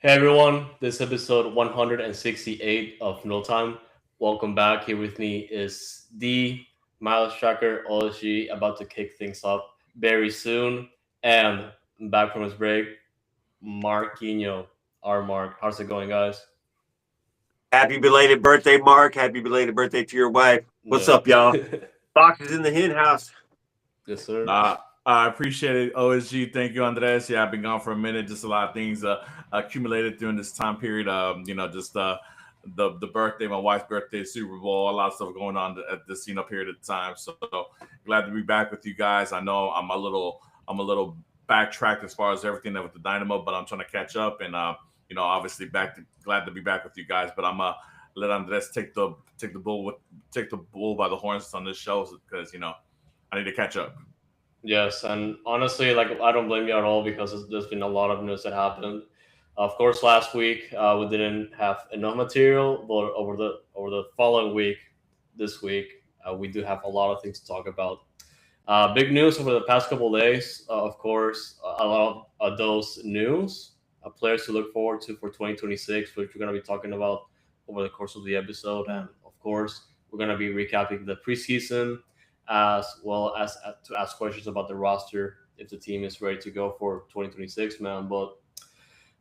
Hey everyone, this is episode 168 of No Time. Welcome back. Here with me is the Miles Tracker OSG about to kick things up very soon. And back from his break, Marquinho, our Mark. How's it going, guys? Happy belated birthday, Mark. Happy belated birthday to your wife. What's Yeah. up, y'all? Fox is in the hen house. Yes, sir. Uh, I appreciate it, OSG. Thank you, Andres. Yeah, I've been gone for a minute. Just a lot of things accumulated during this time period. Just the birthday, my wife's birthday, Super Bowl, a lot of stuff going on at this period of time. So glad to be back with you guys. I know I'm a little backtracked as far as everything that with the Dynamo, but I'm trying to catch up and obviously glad to be back with you guys. But I'm let Andres take the bull by the horns on this show because I need to catch up. Yes, and honestly, like I don't blame you at all because there's been a lot of news that happened. Of course, last week we didn't have enough material, but over the following week, this week, we do have a lot of things to talk about. Big news over the past couple of days, of course, a lot of those news, players to look forward to for 2026, which we're going to be talking about over the course of the episode. And of course, we're going to be recapping the preseason as well as to ask questions about the roster if the team is ready to go for 2026, man. But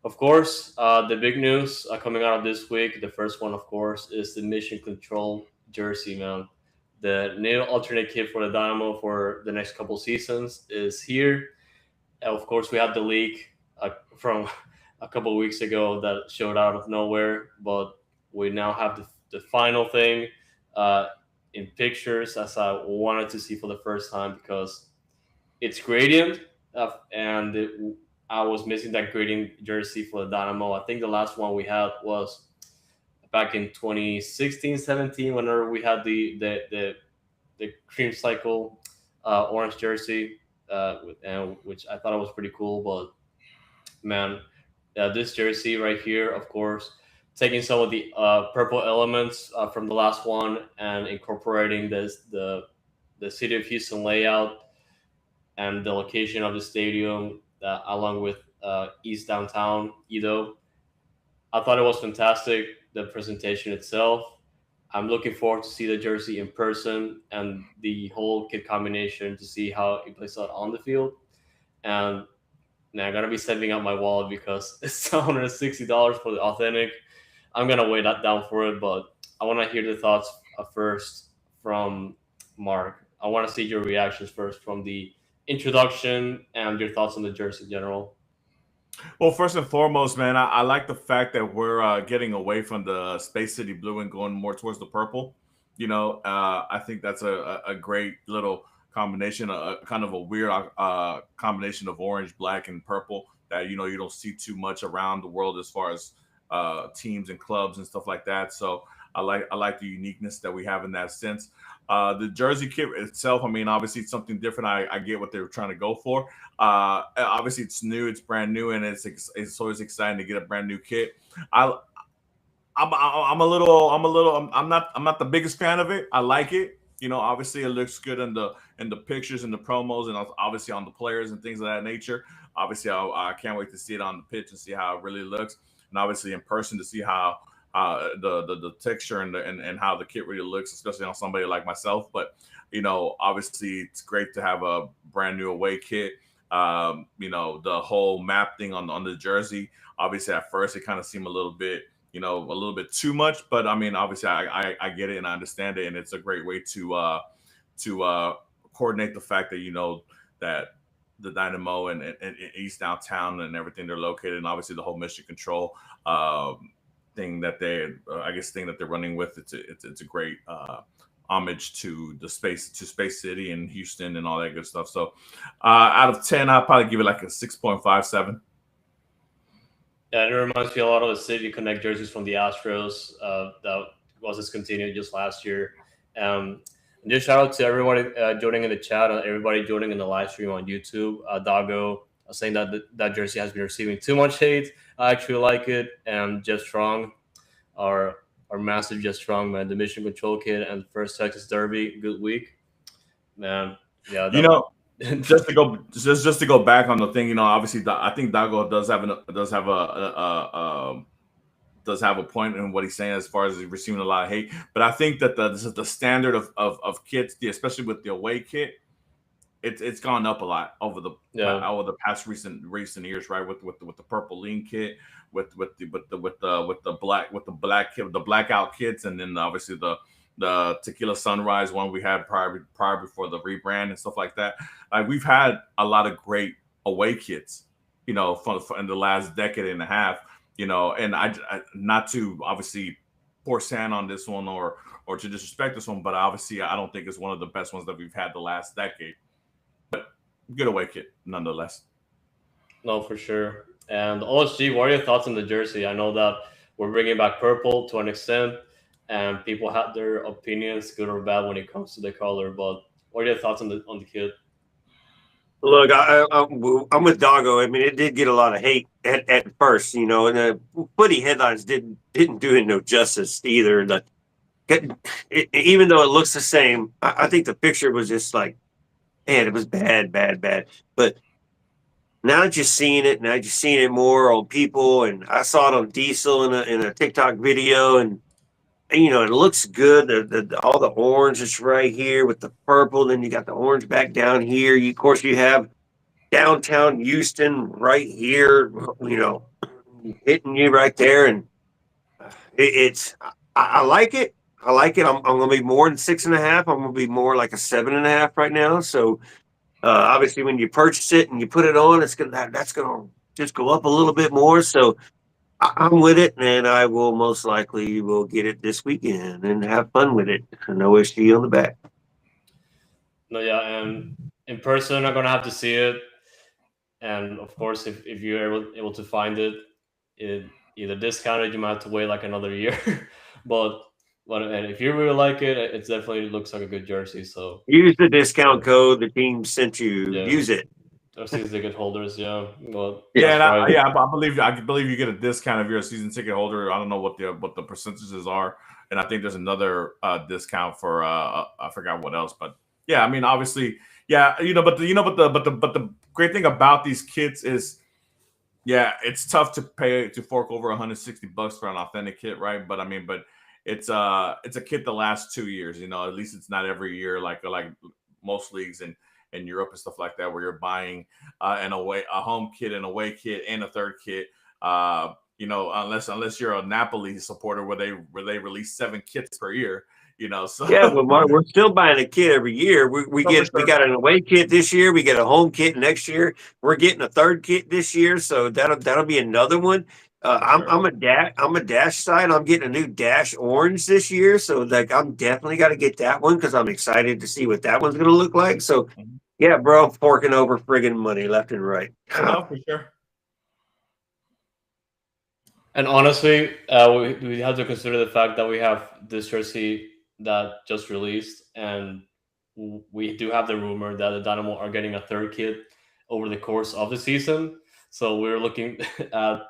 of course, the big news coming out of this week, the first one, of course, is the Mission Control jersey, man. The new alternate kit for the Dynamo for the next couple seasons is here. And of course, we had the leak from a couple weeks ago that showed out of nowhere, but we now have the final thing uh, in pictures as I wanted to see for the first time because it's gradient, and I was missing that gradient jersey for the Dynamo. I think the last one we had was back in 2016-17 whenever we had the cream cycle orange jersey, and which I thought it was pretty cool. But man, this jersey right here, of course, taking some of the purple elements from the last one and incorporating the city of Houston layout and the location of the stadium, along with East Downtown Edo. I thought it was fantastic. The presentation itself. I'm looking forward to see the jersey in person and the whole kit combination to see how it plays out on the field. And now I'm gonna be saving up my wallet because it's $160 for the authentic. I'm gonna weigh that down for it, but I want to hear the thoughts first from Mark. I want to see your reactions first from the introduction and your thoughts on the jersey in general. Well, first and foremost, man, I like the fact that we're getting away from the Space City blue and going more towards the purple. I think that's a great little combination, a kind of a weird combination of orange, black, and purple that you don't see too much around the world as far as teams and clubs and stuff like that. So I like the uniqueness that we have in that sense. The jersey kit itself, I mean, obviously it's something different. I get what they were trying to go for. Obviously, it's new, it's brand new, and it's always exciting to get a brand new kit. I I'm not the biggest fan of it. I like it. Obviously, it looks good in the pictures and the promos, and obviously on the players and things of that nature. Obviously, I can't wait to see it on the pitch and see how it really looks, and obviously in person to see how the texture and how the kit really looks, especially on somebody like myself. But obviously, it's great to have a brand new away kit. The whole map thing on the jersey. Obviously, at first it kind of seemed a little bit too much, but I mean, obviously, I get it and I understand it, and it's a great way to coordinate the fact that that the Dynamo and East Downtown and everything they're located, and obviously the whole mission control thing that they're running with. It's a great homage to Space City and Houston and all that good stuff. So out of 10, I'll probably give it like a 6.57. Yeah, and it reminds me a lot of the City Connect jerseys from the Astros that was discontinued just last year. And just shout out to everybody joining in the chat and everybody joining in the live stream on YouTube. Dago saying that that jersey has been receiving too much hate. I actually like it. And Jeff Strong, our our massive Jeff Strong, man, the Mission Control Kid and First Texas Derby, good week, man. Yeah, You that know, just to go back on the thing, obviously, I think Dago does have a point in what he's saying as far as he's receiving a lot of hate. But I think that the standard of kits, especially with the away kit, it's gone up a lot Yeah, over the past recent years, right? With the purple lean kit, with the black kit, the blackout kits, and then obviously the tequila sunrise one we had prior before the rebrand and stuff like that. Like we've had a lot of great away kits, for in the last decade and a half, and I not to obviously pour sand on this one or to disrespect this one, but obviously I don't think it's one of the best ones that we've had the last decade. Good away kit, nonetheless. no, for sure. And OSG, what are your thoughts on the jersey? I know that we're bringing back purple to an extent, and people have their opinions, good or bad, when it comes to the color. But what are your thoughts on the kit? Look, I'm with Doggo. I mean, it did get a lot of hate at first, and the footy headlines didn't do it no justice either. Even though it looks the same, I think the picture was just like, man, it was bad, bad, bad. But now that you're seeing it, more on people, and I saw it on Diesel in a TikTok video, and it looks good. All the orange is right here with the purple. Then you got the orange back down here. Of course, you have downtown Houston right here. Hitting you right there, and it's I like it. I like it. I'm going to be more than 6.5. I'm going to be more like a 7.5 right now. So obviously, when you purchase it and you put it on, that's gonna just go up a little bit more. So I'm with it, and I will most likely will get it this weekend and have fun with it. No issue on the back. No, yeah, and in person, I'm gonna have to see it. And of course, if you're able to find it either discounted, you might have to wait like another year. but and if you really like it, it definitely looks like a good jersey. So Use the discount code the team sent you. yeah, Use it. our season ticket holders, yeah. Well, Yeah, that's and right. I believe you get a discount if you're a season ticket holder. I don't know what the percentages are, and I think there's another discount for I forgot what else, but yeah, I mean obviously, yeah, but the great thing about these kits is, yeah, it's tough to fork over $160 for an authentic kit, right? But I mean, it's a kit that lasts 2 years. At least it's not every year like most leagues in Europe and stuff like that, where you're buying a home kit, an away kit, and a third kit. Unless you're a Napoli supporter where they release 7 kits per year. So Yeah, but Mark, we're still buying a kit every year. We no, for we sure, got an away kit this year. We get a home kit next year. We're getting a third kit this year, so that'll be another one. for sure. I'm a dash side. I'm getting a new dash orange this year, so like I'm definitely got to get that one because I'm excited to see what that one's gonna look like. So Mhm. yeah, bro, I'm forking over friggin' money left and right. No, for sure. And honestly, we have to consider the fact that we have this jersey that just released, and we do have the rumor that the Dynamo are getting a third kit over the course of the season. So we're looking at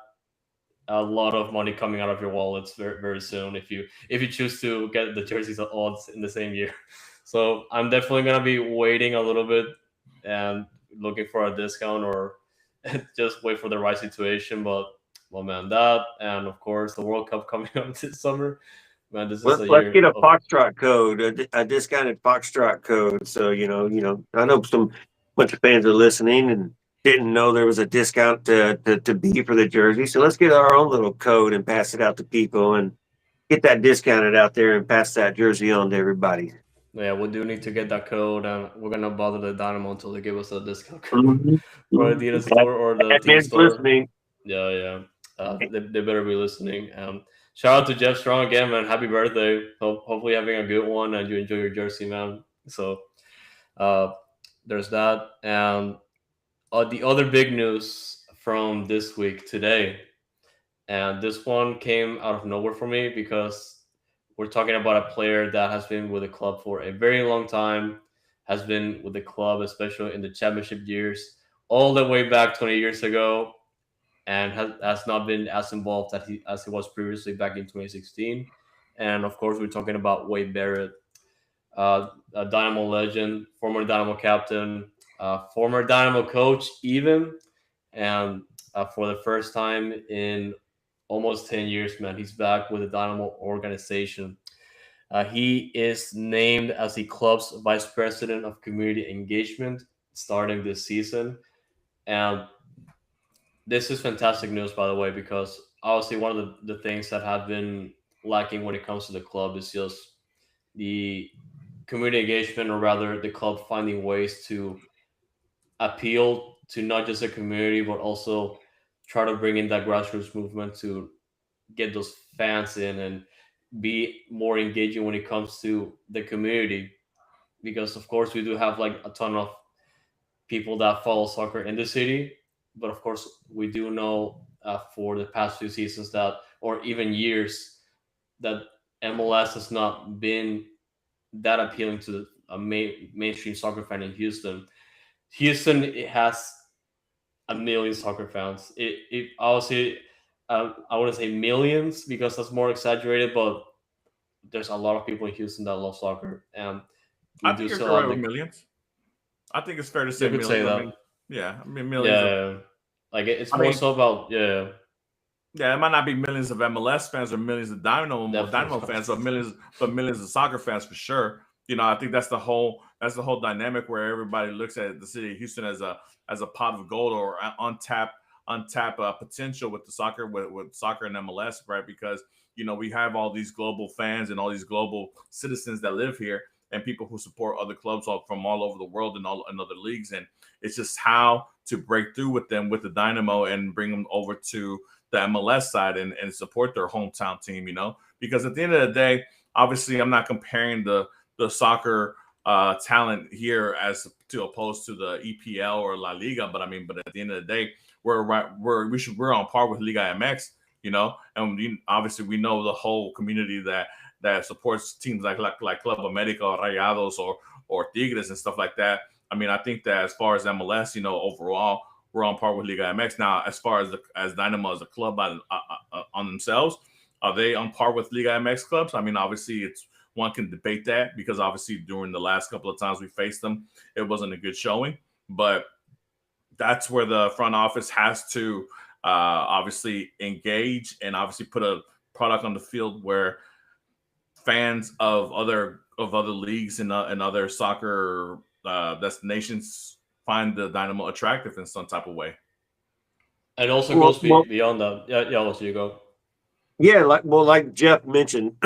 a lot of money coming out of your wallets very, very soon if you choose to get the jerseys at odds in the same year. So I'm definitely gonna be waiting a little bit and looking for a discount or just wait for the right situation. But well, man, that and of course the World Cup coming up this summer, man, this is a Let's year get a of Foxtrot code, a discounted Foxtrot code. So I know some bunch of fans are listening and didn't know there was a discount to be for the jersey. So let's get our own little code and pass it out to people and get that discounted out there and pass that jersey on to everybody. yeah. We do need to get that code, and we're gonna bother the Dynamo until they give us a discount code Mhm. for Mhm. Adidas store or the team Admin's store. listening. Yeah, yeah. They better be listening. Shout out to Jeff Strong again, man. Happy birthday. Hopefully having a good one and you enjoy your jersey, man. So uh, there's that. And the other big news from this week today, and this one came out of nowhere for me because we're talking about a player that has been with the club for a very long time, has been with the club, especially in the championship years, all the way back 20 years ago, and has not been as involved as he was previously back in 2016. And of course, we're talking about Wade Barrett, a Dynamo legend, former Dynamo captain. former Dynamo coach, even, and for the first time in almost 10 years, man, he's back with the Dynamo organization. He is named as the club's vice president of community engagement starting this season. And this is fantastic news, by the way, because obviously one of the things that have been lacking when it comes to the club is just the community engagement, or rather, the club finding ways to appeal to not just the community, but also try to bring in that grassroots movement to get those fans in and be more engaging when it comes to the community. Because, of course, we do have like a ton of people that follow soccer in the city, but of course, we do know for the past few seasons that, or even years, that MLS has not been that appealing to a mainstream soccer fan in Houston. Houston, it has a million soccer fans. It obviously, I wouldn't say millions because that's more exaggerated, but there's a lot of people in Houston that love soccer, and we I do think you're still have correct with the. millions. I think it's fair to You say could say millions. I that, mean, yeah, I mean millions of. yeah. Like it's I more mean, so about, yeah, yeah, it might not be millions of MLS fans or millions of definitely Dynamo not. fans, but millions of soccer fans for sure. I think that's the whole dynamic where everybody looks at the city of Houston as a pot of gold or untapped potential with the soccer with soccer and MLS, right? Because we have all these global fans and all these global citizens that live here and people who support other clubs from all over the world and other leagues, and it's just how to break through with them with the Dynamo and bring them over to the MLS side and support their hometown team, because at the end of the day, obviously I'm not comparing the soccer talent here as to opposed to the EPL or La Liga, but I mean, but at the end of the day, we're on par with Liga MX, and obviously we know the whole community that supports teams like Club America or Rayados or Tigres and stuff like that. I mean, I think that as far as MLS, overall, we're on par with Liga MX. Now, as far as Dynamo as a club on themselves, are they on par with Liga MX clubs? I mean, obviously, it's one can debate that because obviously during the last couple of times we faced them, it wasn't a good showing. But that's where the front office has to obviously engage and obviously put a product on the field where fans of other leagues and other soccer destinations find the Dynamo attractive in some type of way. It also Well, goes well, beyond that. Yeah, yeah. Also, you go. yeah, like Jeff mentioned,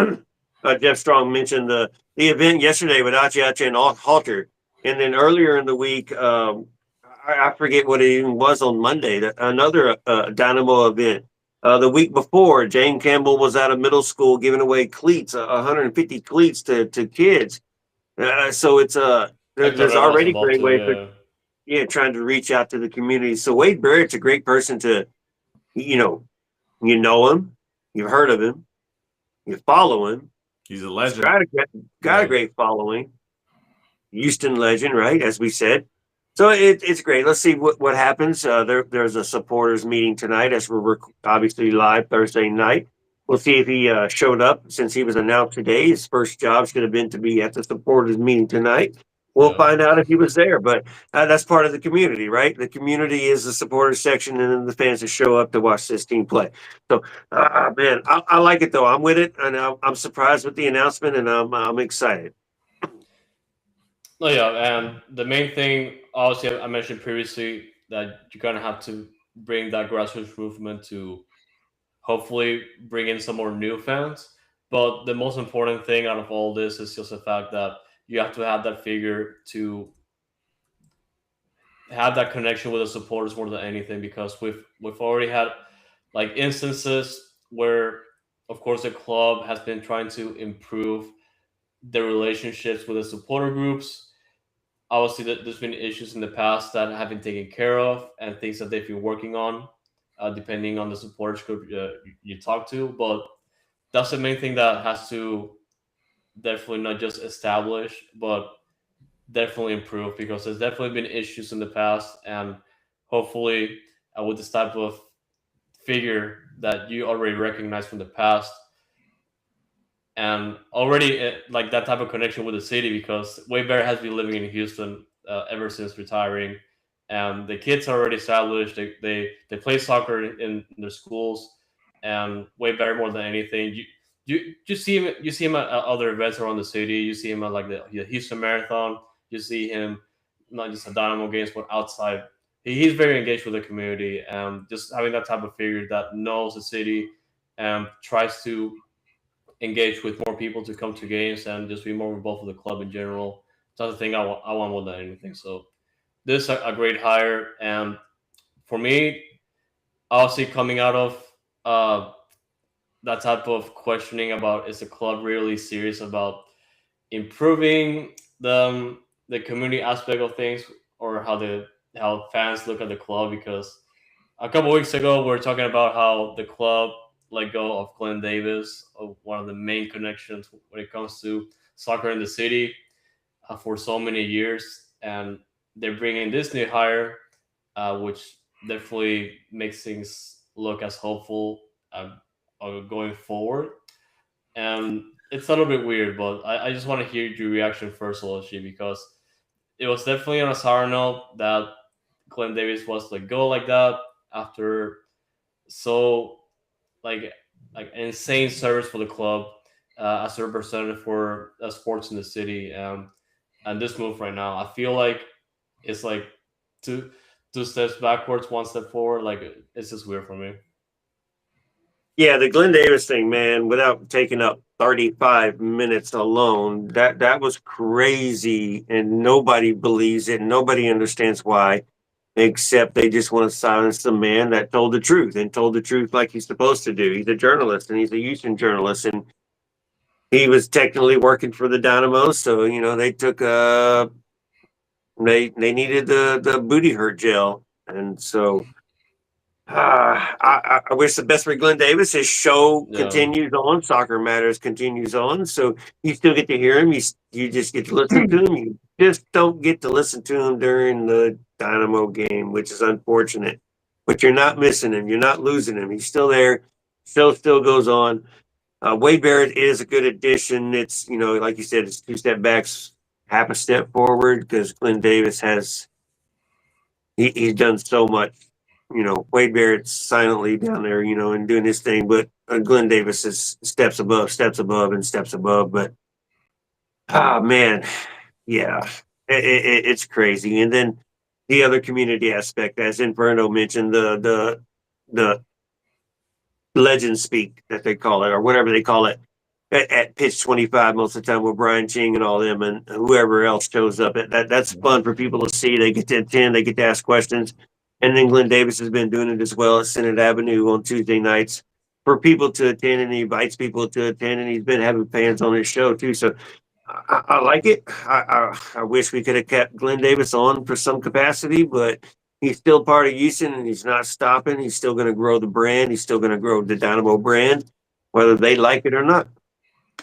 Jeff Strong mentioned the event yesterday with Achi and Halter, and then earlier in the week, I forget what it even was on Monday. Another Dynamo event. The week before, Jane Campbell was out of middle school giving away cleats, 150 cleats to kids. So Hector there's Herrera was already involved great too. ways for Yeah, trying to reach out to the community. So Wade Barrett's a great person to you know you know him, you've heard of him, you follow him. He's a He's legend. got a yeah. great following. Houston legend, right? As we said. So it's great. Let's see what happens. There's a supporters meeting tonight as obviously live Thursday night. We'll see if he showed up since he was announced today. His first job should have been to be at the supporters meeting tonight. We'll Yeah. find out if he was there, but that's part of the community, right? The community is the supporters section, and then the fans that show up to watch this team play. So, man, I like it though. I'm with it, and I'm surprised with the announcement, and I'm excited. No, yeah, and the main thing, obviously, I mentioned previously that you're gonna have to bring that grassroots movement to hopefully bring in some more new fans. But the most important thing out of all this is just the fact that you have to have that figure to have that connection with the supporters more than anything, because we've already had like instances where, of course, the club has been trying to improve the relationships with the supporter groups. Obviously, there's been issues in the past that have been taken care of and things that they've been working on, depending on the supporters group you talk to. But that's the main thing that has to definitely not just establish, but definitely improve, because there's definitely been issues in the past, and hopefully, with this type of figure that you already recognize from the past, and already like that type of connection with the city, because Waybear has been living in Houston ever since retiring. The kids are already established. They play soccer in their schools, and way better more than anything. You see him at other events around the city. You see him at like the Houston Marathon. You see him not just at Dynamo games, but outside. He's very engaged with the community, and just having that type of figure that knows the city and tries to engage with more people to come to games and just be more involved with the club in general. That's the thing I want more than anything. So this is a great hire, and for me, obviously coming out of uh, that type of questioning about is the club really serious about improving the community aspect of things, or how fans look at the club, because a couple weeks ago we were talking about how the club let go of Glenn Davis, one of the main connections when it comes to soccer in the city, for so many years, and they're bringing this new hire, which definitely makes things look as hopeful going forward. And it's a little bit weird, but I just want to hear your reaction first, Oloshi, because it was definitely on a sour note that Glenn Davis was let go like that after so like insane service for the club, as a representative for sports in the city. And this move right now, I feel like it's like two two steps backwards, one step forward. Like it's just weird for me. Yeah, the Glenn Davis thing, man, without taking up 35 minutes alone, that was crazy, and nobody believes it. Nobody understands why, except they just want to silence the man that told the truth and told the truth like he's supposed to do. He's a journalist, and he's a Houston journalist, and he was technically working for the Dynamo, so they took they needed the booty hurt gel, and so I wish the best for Glenn Davis. His show Yeah, continues on. Soccer Matters continues on. So you still get to hear him. You just get to listen to him. You just don't get to listen to him during the Dynamo game, which is unfortunate. But you're not missing him. You're not losing him. He's still there. Show still goes on. Wade Barrett is a good addition. It's, like you said, it's two step backs, half a step forward, because Glenn Davis he's done so much. Wade Barrett's silently down there, and doing his thing, but Glenn Davis is steps above, and steps above. But man, yeah, it's crazy. And then the other community aspect, as Inferno mentioned, the legend speak that they call it, or whatever they call it, at pitch 25 most of the time with Brian Ching and all them and whoever else shows up. That's fun for people to see. They get to attend, they get to ask questions. And then Glenn Davis has been doing it as well at Senate Avenue on Tuesday nights for people to attend, and he invites people to attend, and he's been having fans on his show too. So I like it. I wish we could have kept Glenn Davis on for some capacity, but he's still part of Houston, and he's not stopping. He's still going to grow the brand. He's still going to grow the Dynamo brand, whether they like it or not.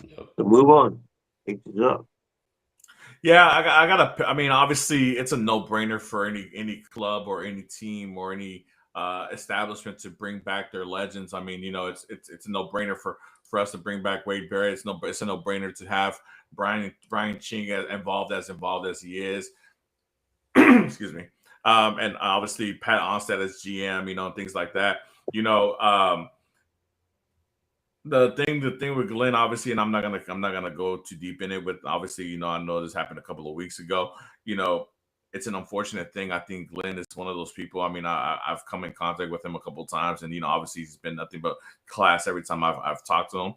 yep. So move on. Take this up. Yeah, I gotta. I mean, obviously, it's a no-brainer for any club or any team or any establishment to bring back their legends. I mean, it's a no-brainer for us to bring back Wade Barrett. It's a no-brainer to have Brian Ching involved as he is. Excuse me. And obviously Pat Onstad as GM, and things like that. The thing with Glenn, obviously, and I'm not gonna go too deep in it, but obviously, I know this happened a couple of weeks ago. It's an unfortunate thing. I think Glenn is one of those people. I mean, I've come in contact with him a couple of times, and obviously he's been nothing but class every time I've talked to him.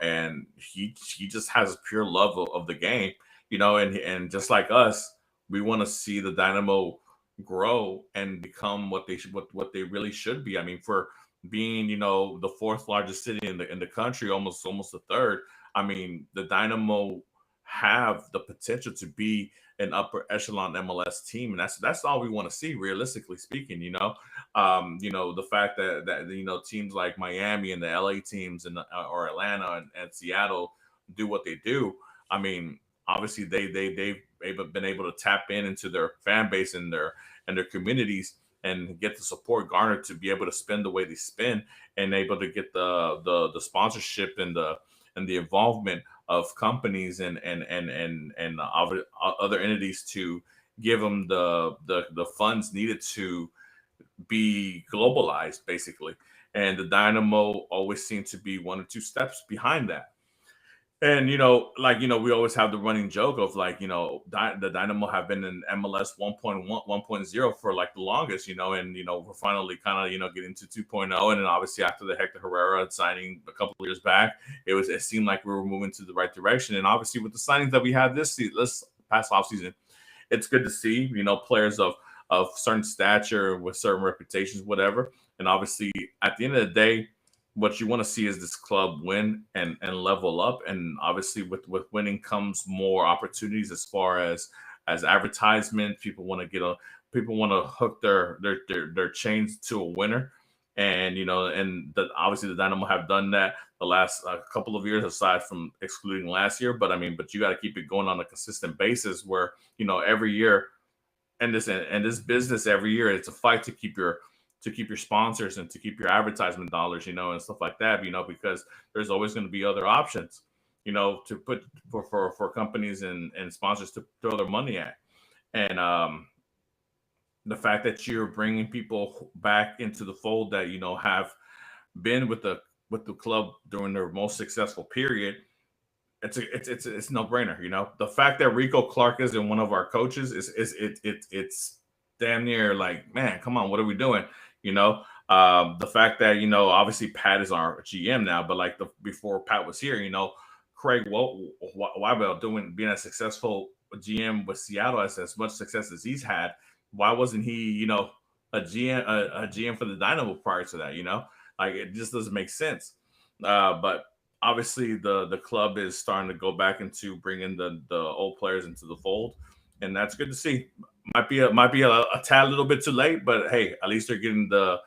And he just has pure love of the game. And just like us, we want to see the Dynamo grow and become what they really should be. I mean, for being the fourth largest city in the country, almost the third. I mean, the Dynamo have the potential to be an upper echelon MLS team, and that's all we want to see, realistically speaking. The fact that teams like Miami and the LA teams and or Atlanta and Seattle do what they do. I mean, obviously they've been able to tap into their fan base and their communities and get the support garnered to be able to spend the way they spend, and able to get the sponsorship and the involvement of companies and other entities to give them the funds needed to be globalized, basically. And the Dynamo always seemed to be one or two steps behind that. And we always have the running joke of like, the Dynamo have been in MLS 1.1, 1.0 for like the longest, and we're finally kind of getting to 2.0, and then obviously after the Hector Herrera signing a couple of years back, it seemed like we were moving to the right direction. And obviously with the signings that we had this past off season, it's good to see players of certain stature with certain reputations, whatever. And obviously at the end of the day, what you want to see is this club win and level up. And obviously with winning comes more opportunities as far as advertisement. People want to hook their chains to a winner. And obviously the Dynamo have done that the last couple of years, aside from excluding last year. But I mean, but you got to keep it going on a consistent basis where every year, and this business, every year it's a fight to keep your sponsors and to keep your advertisement dollars, and stuff like that, because there's always going to be other options, to put for companies and sponsors to throw their money at. And the fact that you're bringing people back into the fold that have been with the club during their most successful period, it's no brainer. The fact that Rico Clark isn't one of our coaches it's damn near like, man, come on, what are we doing? The fact that obviously Pat is our GM now, but like before Pat was here, Craig Weibel being a successful GM with Seattle, as much success as he's had. Why wasn't he a GM for the Dynamo prior to that? Like, it just doesn't make sense. But obviously the club is starting to go back into bringing the old players into the fold, and that's good to see. Might be a tad little bit too late, but hey, at least they're getting the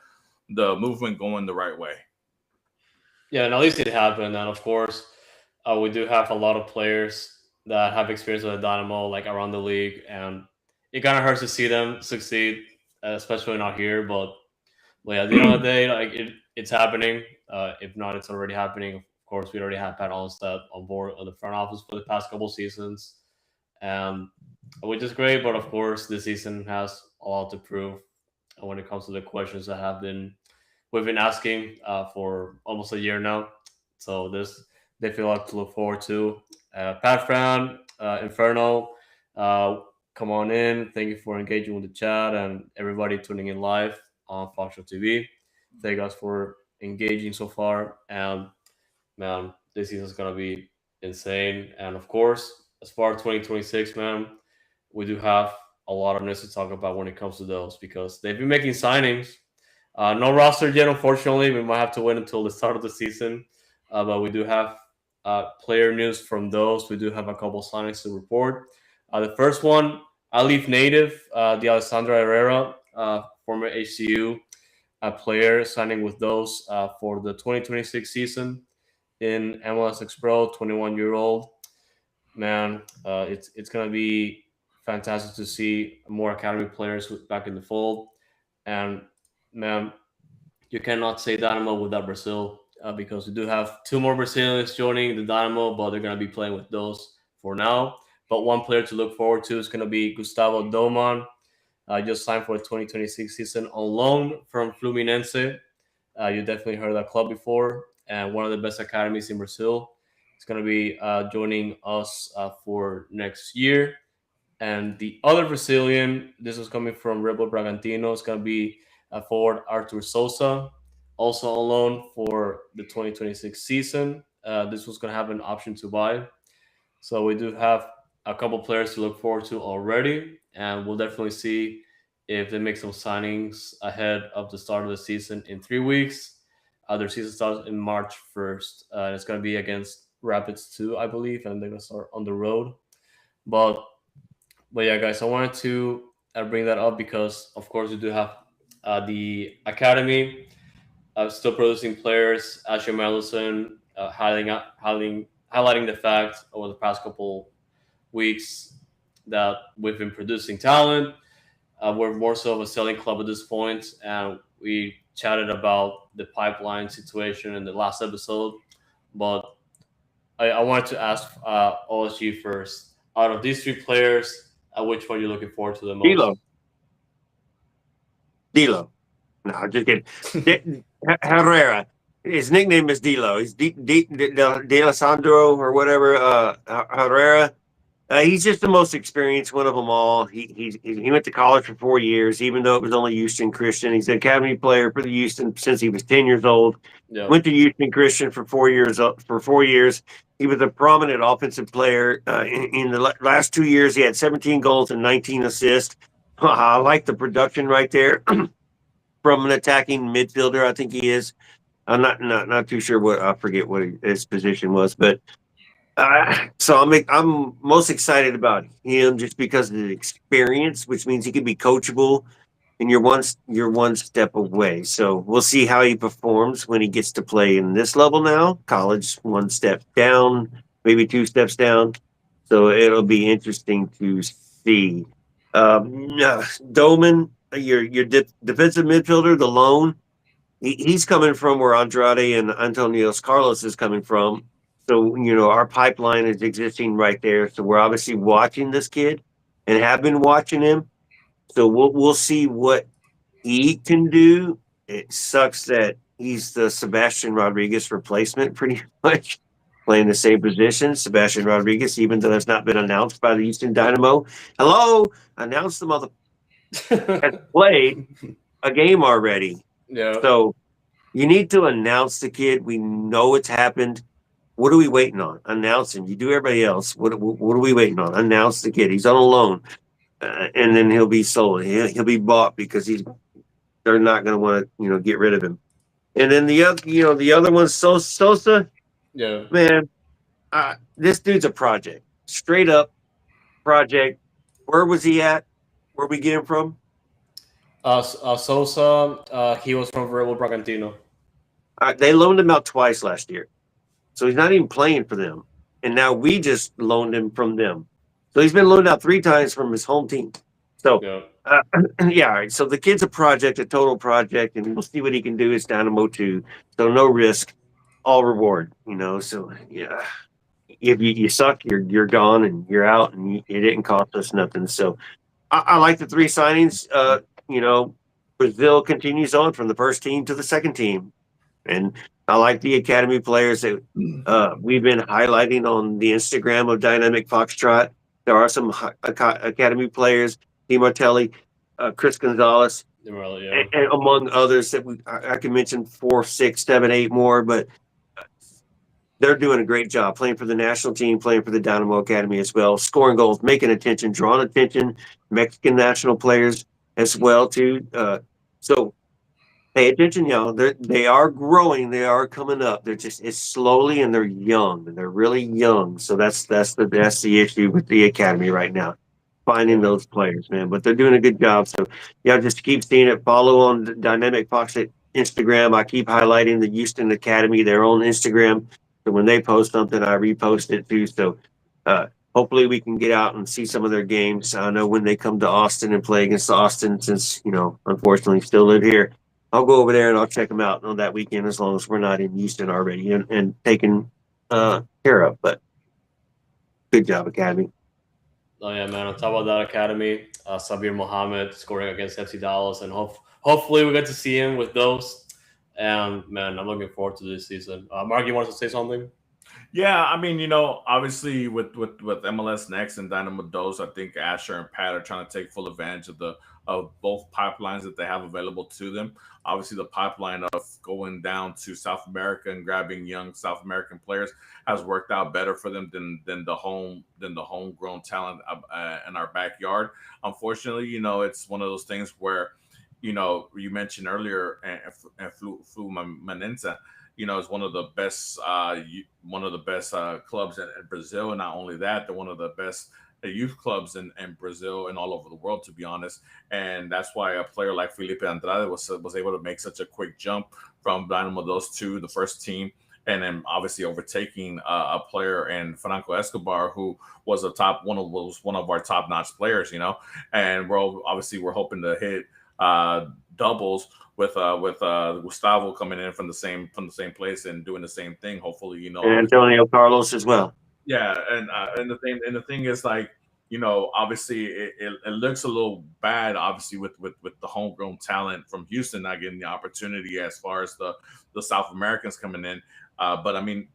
movement going the right way. Yeah, and at least it happened. And of course, we do have a lot of players that have experience with the Dynamo, like around the league, and it kind of hurts to see them succeed, especially not here. But yeah, at the end of the day, like it's happening. If not, it's already happening. Of course, we already have Pat Onstad on board on the front office for the past couple seasons, and which is great. But of course, this season has a lot to prove when it comes to the questions that have been we've been asking for almost a year now. So this they feel like to look forward to. Pat Fran, Inferno, uh, come on in. Thank you for engaging with the chat and everybody tuning in live on Fox TV. Thank you guys for engaging so far. And man, this season's gonna be insane. And of course, as far as 2026, man, we do have a lot of news to talk about when it comes to those because they've been making signings. No roster yet, unfortunately. We might have to wait until the start of the season, but we do have player news from those. We do have a couple signings to report. The first one, Alif native, the Alessandra Herrera, former HCU player, signing with those for the 2026 season in MLS X Pro, 21-year-old. Man, it's gonna be fantastic to see more academy players back in the fold. And man, you cannot say Dynamo without Brazil because we do have two more Brazilians joining the Dynamo, but they're gonna be playing with those for now. But one player to look forward to is gonna be Gustavo Doman. Just signed for the 2026 season on loan from Fluminense. You definitely heard of that club before, and one of the best academies in Brazil. It's going to be joining us for next year. And the other Brazilian, this is coming from Red Bull Bragantino, it's going to be forward Arthur Souza, also on loan for the 2026 season. This was going to have an option to buy. So we do have a couple players to look forward to already, and we'll definitely see if they make some signings ahead of the start of the season in 3 weeks. Their season starts in March 1st. It's going to be against Rapids 2, I believe, and they're going to start on the road. But but yeah, guys, I wanted to bring that up because, of course, we do have the academy still producing players. Asher Mellison highlighting the fact over the past couple weeks that we've been producing talent. We're more so of a selling club at this point, and we chatted about the pipeline situation in the last episode. But I wanted to ask OSG first. Out of these three players, Which one are you looking forward to the D'Lo. most? D'Lo. No, I'm just kidding. Herrera. His nickname is D'Lo. He's D'Alessandro or whatever. Herrera. He's just the most experienced one of them all. He went to college for 4 years, even though it was only Houston Christian. He's an academy player for the Houston since he was 10 years old. Yeah, Went to Houston Christian for 4 years. For 4 years, he was a prominent offensive player. In the last 2 years, he had 17 goals and 19 assists. I like the production right there from an attacking midfielder. I think he is. I'm not too sure what I forget what his position was, but so I'm most excited about him just because of the experience, which means he can be coachable, and you're one step away. So we'll see how he performs when he gets to play in this level now. College, one step down, maybe two steps down. So it'll be interesting to see. Doman, your defensive midfielder, the lone, he's coming from where Andrade and Antonio Carlos is coming from. So, our pipeline is existing right there. So we're obviously watching this kid and have been watching him. So we'll see what he can do. It sucks that he's the Sebastian Rodriguez replacement, pretty much playing the same position. Sebastian Rodriguez, even though that's not been announced by the Houston Dynamo. Hello, announced the mother has played a game already. yeah. So you need to announce the kid. We know it's happened. What are we waiting on? Announcing. You do everybody else. What are we waiting on? Announce the kid. He's on a loan, and then he'll be sold. He'll be bought because they're not going to want to get rid of him. And then the other one, Sosa. Yeah. Man, this dude's a project. Straight up project. Where was he at? Where we get him from? Sosa, he was from Red Bull Bragantino. They loaned him out twice last year. So he's not even playing for them. And now we just loaned him from them. So he's been loaned out 3 times from his home team. So, Yeah. yeah, all right. So the kid's a project, a total project, and we'll see what he can do. It's Dynamo 2. So no risk, all reward, So, yeah, if you suck, you're gone and you're out, and it didn't cost us nothing. So I like the 3 signings. You know, Brazil continues on from the first team to the second team. And I like the academy players that we've been highlighting on the Instagram of Dynamic Foxtrot. There are some academy players, Di Martelli, Chris Gonzalez, Well, yeah. and among others that I can mention 4, 6, 7, 8 more, but they're doing a great job playing for the national team, playing for the Dynamo Academy as well, scoring goals, making attention, drawing attention, Mexican national players as well too. So pay attention, y'all. They are growing. They are coming up. It's slowly and they're young. And they're really young. So that's the issue with the academy right now. Finding Yeah. those players, man. But they're doing a good job. So yeah, just keep seeing it. Follow on the Dynamic Fox at Instagram. I keep highlighting the Houston Academy, their own Instagram. So when they post something, I repost it too. So hopefully we can get out and see some of their games. I know when they come to Austin and play against Austin, since unfortunately still live here. I'll go over there and I'll check them out on that weekend as long as we're not in Houston already and taken care of. But good job, Academy. Oh yeah, man. On top of that academy, Sabir Mohammed scoring against FC Dallas, and hopefully we get to see him with those. And man, I'm looking forward to this season. Mark, you wanted to say something? Yeah, I mean, obviously with MLS Next and Dynamo Dose, I think Asher and Pat are trying to take full advantage of both pipelines that they have available to them. Obviously, the pipeline of going down to South America and grabbing young South American players has worked out better for them than the homegrown talent in our backyard. Unfortunately, it's one of those things where you mentioned earlier, and Fluminense, is one of the best clubs in Brazil, and not only that, they're one of the best youth clubs in Brazil and all over the world, to be honest. And that's why a player like Felipe Andrade was able to make such a quick jump from Dynamo those two, the first team, and then obviously overtaking a player in Franco Escobar, who was one of our top notch players, And we're hoping to hit doubles with Gustavo coming in from the same place and doing the same thing. Hopefully, And Antonio Carlos as well. yeah, and the thing is, like, obviously it looks a little bad, obviously with the homegrown talent from Houston not getting the opportunity as far as the South Americans coming in. But I mean,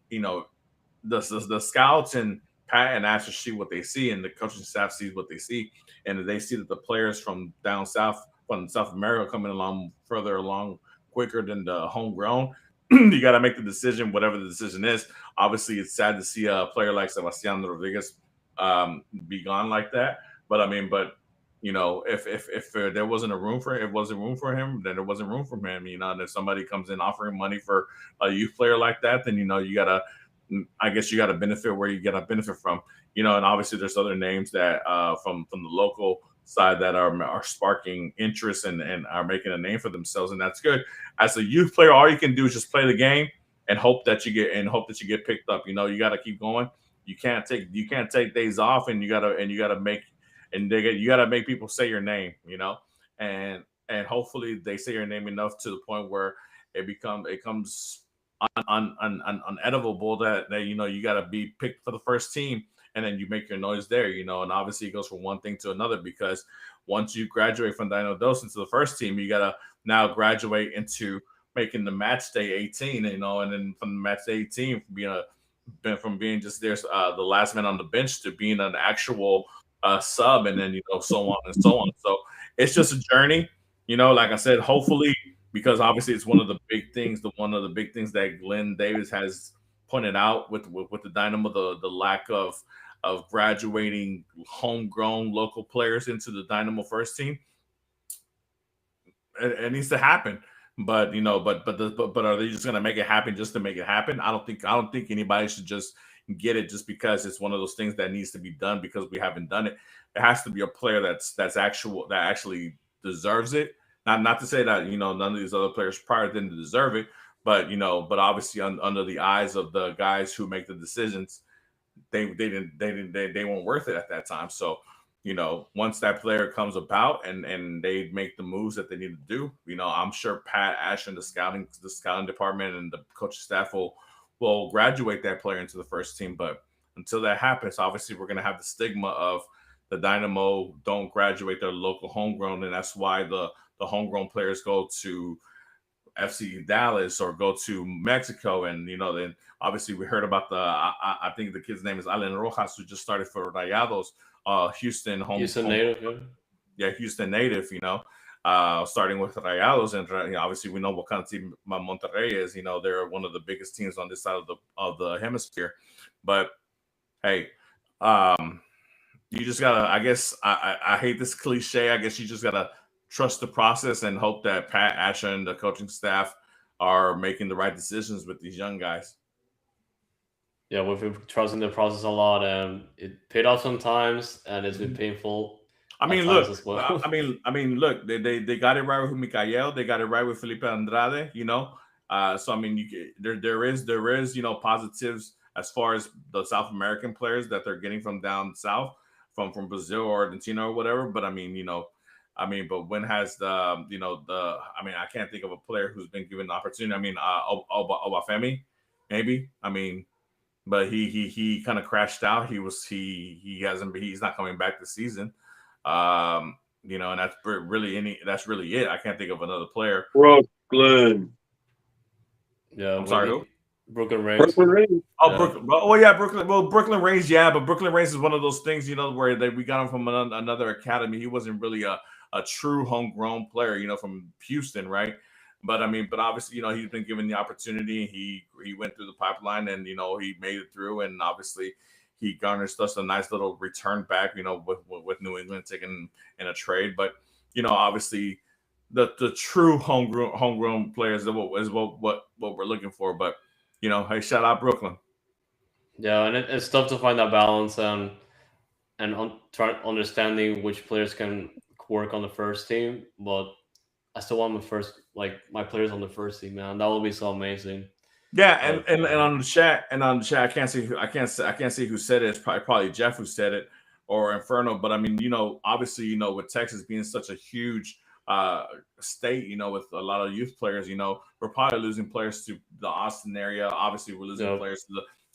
the scouts and Pat and Asher see what they see, and the coaching staff sees what they see, and they see that the players from down south, from South America, coming along further along quicker than the homegrown. You got to make the decision, whatever the decision is. Obviously, it's sad to see a player like Sebastian Rodriguez be gone like that. But I mean, if there wasn't a room for it wasn't room for him, then there wasn't room for him. And if somebody comes in offering money for a youth player like that, then you gotta, I guess you got to benefit where you got to benefit from. And obviously there's other names that from the local side that are sparking interest and are making a name for themselves, and that's good. As a youth player, all you can do is just play the game and hope that you get picked up. You got to keep going. You can't take days off, and you gotta make people say your name. And hopefully they say your name enough to the point where it comes unedible that you got to be picked for the first team, and then you make your noise there. And obviously it goes from one thing to another, because once you graduate from Dino Dos into the first team, you got to now graduate into making the match day 18, and then from the match day 18, from being just there, the last man on the bench, to being an actual sub, and then so on and so on. So it's just a journey. Like I said, hopefully, because obviously it's one of the big things, that Glenn Davis has pointed out with the Dynamo, the lack of graduating homegrown local players into the Dynamo first team. It needs to happen. But are they just going to make it happen just to make it happen? I don't think anybody should just get it just because it's one of those things that needs to be done because we haven't done it. It has to be a player that actually deserves it. Not to say that none of these other players prior didn't deserve it, but obviously under the eyes of the guys who make the decisions, they weren't worth it at that time. So once that player comes about and they make the moves that they need to do, I'm sure Pat Ash and the scouting department and the coaching staff will graduate that player into the first team. But until that happens, obviously we're going to have the stigma of the Dynamo don't graduate their local homegrown, and that's why the homegrown players go to FC Dallas or go to Mexico. And then obviously we heard about I think the kid's name is Alan Rojas, who just started for Rayados, Houston native. Yeah, Houston native. Starting with Rayados, and obviously we know what kind of team Monterrey is. They're one of the biggest teams on this side of the hemisphere. But hey, you just gotta, I guess, I hate this cliche. I guess you just gotta trust the process and hope that Pat Asher and the coaching staff are making the right decisions with these young guys. Yeah, we've been trusting the process a lot, and it paid off sometimes, and it's been painful. I mean, look. As well. Look. They got it right with Mikael. They got it right with Felipe Andrade. So I mean, there is positives as far as the South American players that they're getting from down south, from Brazil or Argentina or whatever. But but when has I can't think of a player who's been given the opportunity. Obafemi, maybe. But he kind of crashed out. He's not coming back this season. And that's really it. I can't think of another player. Brooklyn. Yeah, I'm sorry, who? Brooklyn Reigns. Brooklyn. Oh, yeah. Brooklyn. Oh, yeah, Brooklyn. Well, Brooklyn Reigns, yeah, but Brooklyn Reigns is one of those things, where we got him from another academy. He wasn't really a true homegrown player, from Houston, right? But obviously, he's been given the opportunity. He went through the pipeline, and he made it through, and obviously he garnished us a nice little return back, with New England taking in a trade. But obviously the true homegrown players is what we're looking for. But hey, shout out Brooklyn. Yeah, and it's tough to find that balance and try understanding which players can work on the first team. But I still want my players on the first team, man. That would be so amazing. Yeah, and on the chat, I can't see who said it. It's probably Jeff who said it, or Inferno. But obviously, with Texas being such a huge state, with a lot of youth players, we're probably losing players to the Austin area. Obviously, we're losing players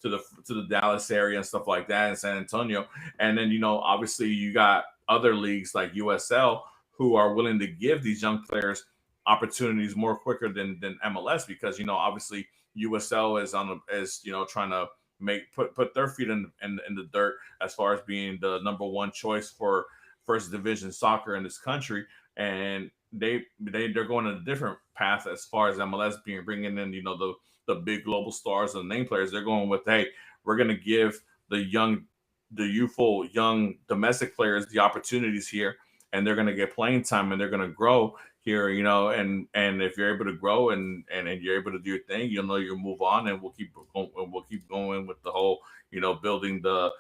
the Dallas area and stuff like that in San Antonio. And then obviously you got other leagues like USL who are willing to give these young players opportunities more quicker than MLS, because obviously USL is trying to put their feet in the dirt as far as being the number one choice for first division soccer in this country, and they're going a different path as far as MLS bringing in the big global stars and name players. They're going with, hey, we're going to give the youthful young domestic players the opportunities here, and they're going to get playing time and they're going to grow here, and if you're able to grow and you're able to do your thing, you'll move on, and we'll keep going with the whole, building the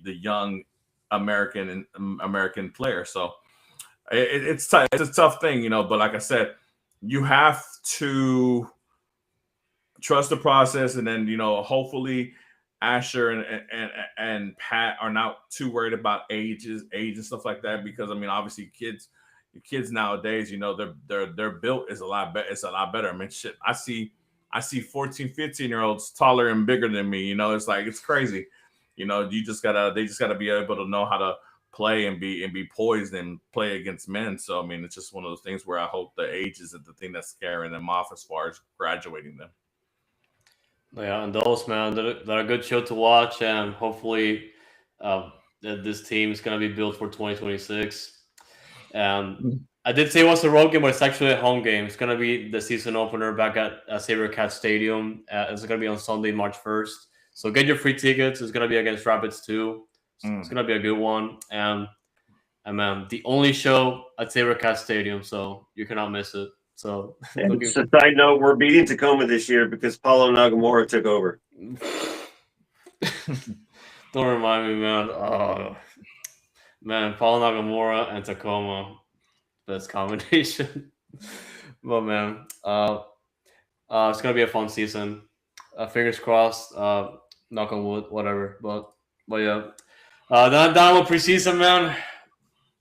young American player. So it's tough. It's a tough thing, but like I said, you have to trust the process, and then hopefully Asher and Pat are not too worried about age and stuff like that, because obviously kids nowadays, their built is a lot better. It's a lot better. I mean, shit, I see 14, 15-year-olds taller and bigger than me. It's like, it's crazy. They just gotta be able to know how to play and be poised and play against men. So it's just one of those things where I hope the age isn't the thing that's scaring them off as far as graduating them. Yeah, and those, man, they're a good show to watch, and hopefully, that this team is gonna be built for 2026. And I did say it was a road game, but it's actually a home game. It's gonna be the season opener back at Saber Cat Stadium. It's gonna be on Sunday, March 1st. So get your free tickets. It's gonna be against Rapids too. It's gonna be a good one. And man, the only show at Saber Cat Stadium, so you cannot miss it. So And just a side note, we're beating Tacoma this year because Paulo Nagamura took over. Don't remind me, man. Oh, man, Paul Nagamura and Tacoma, best combination. But man, it's gonna be a fun season. Fingers crossed. Knock on wood, whatever. But yeah, down with preseason, man.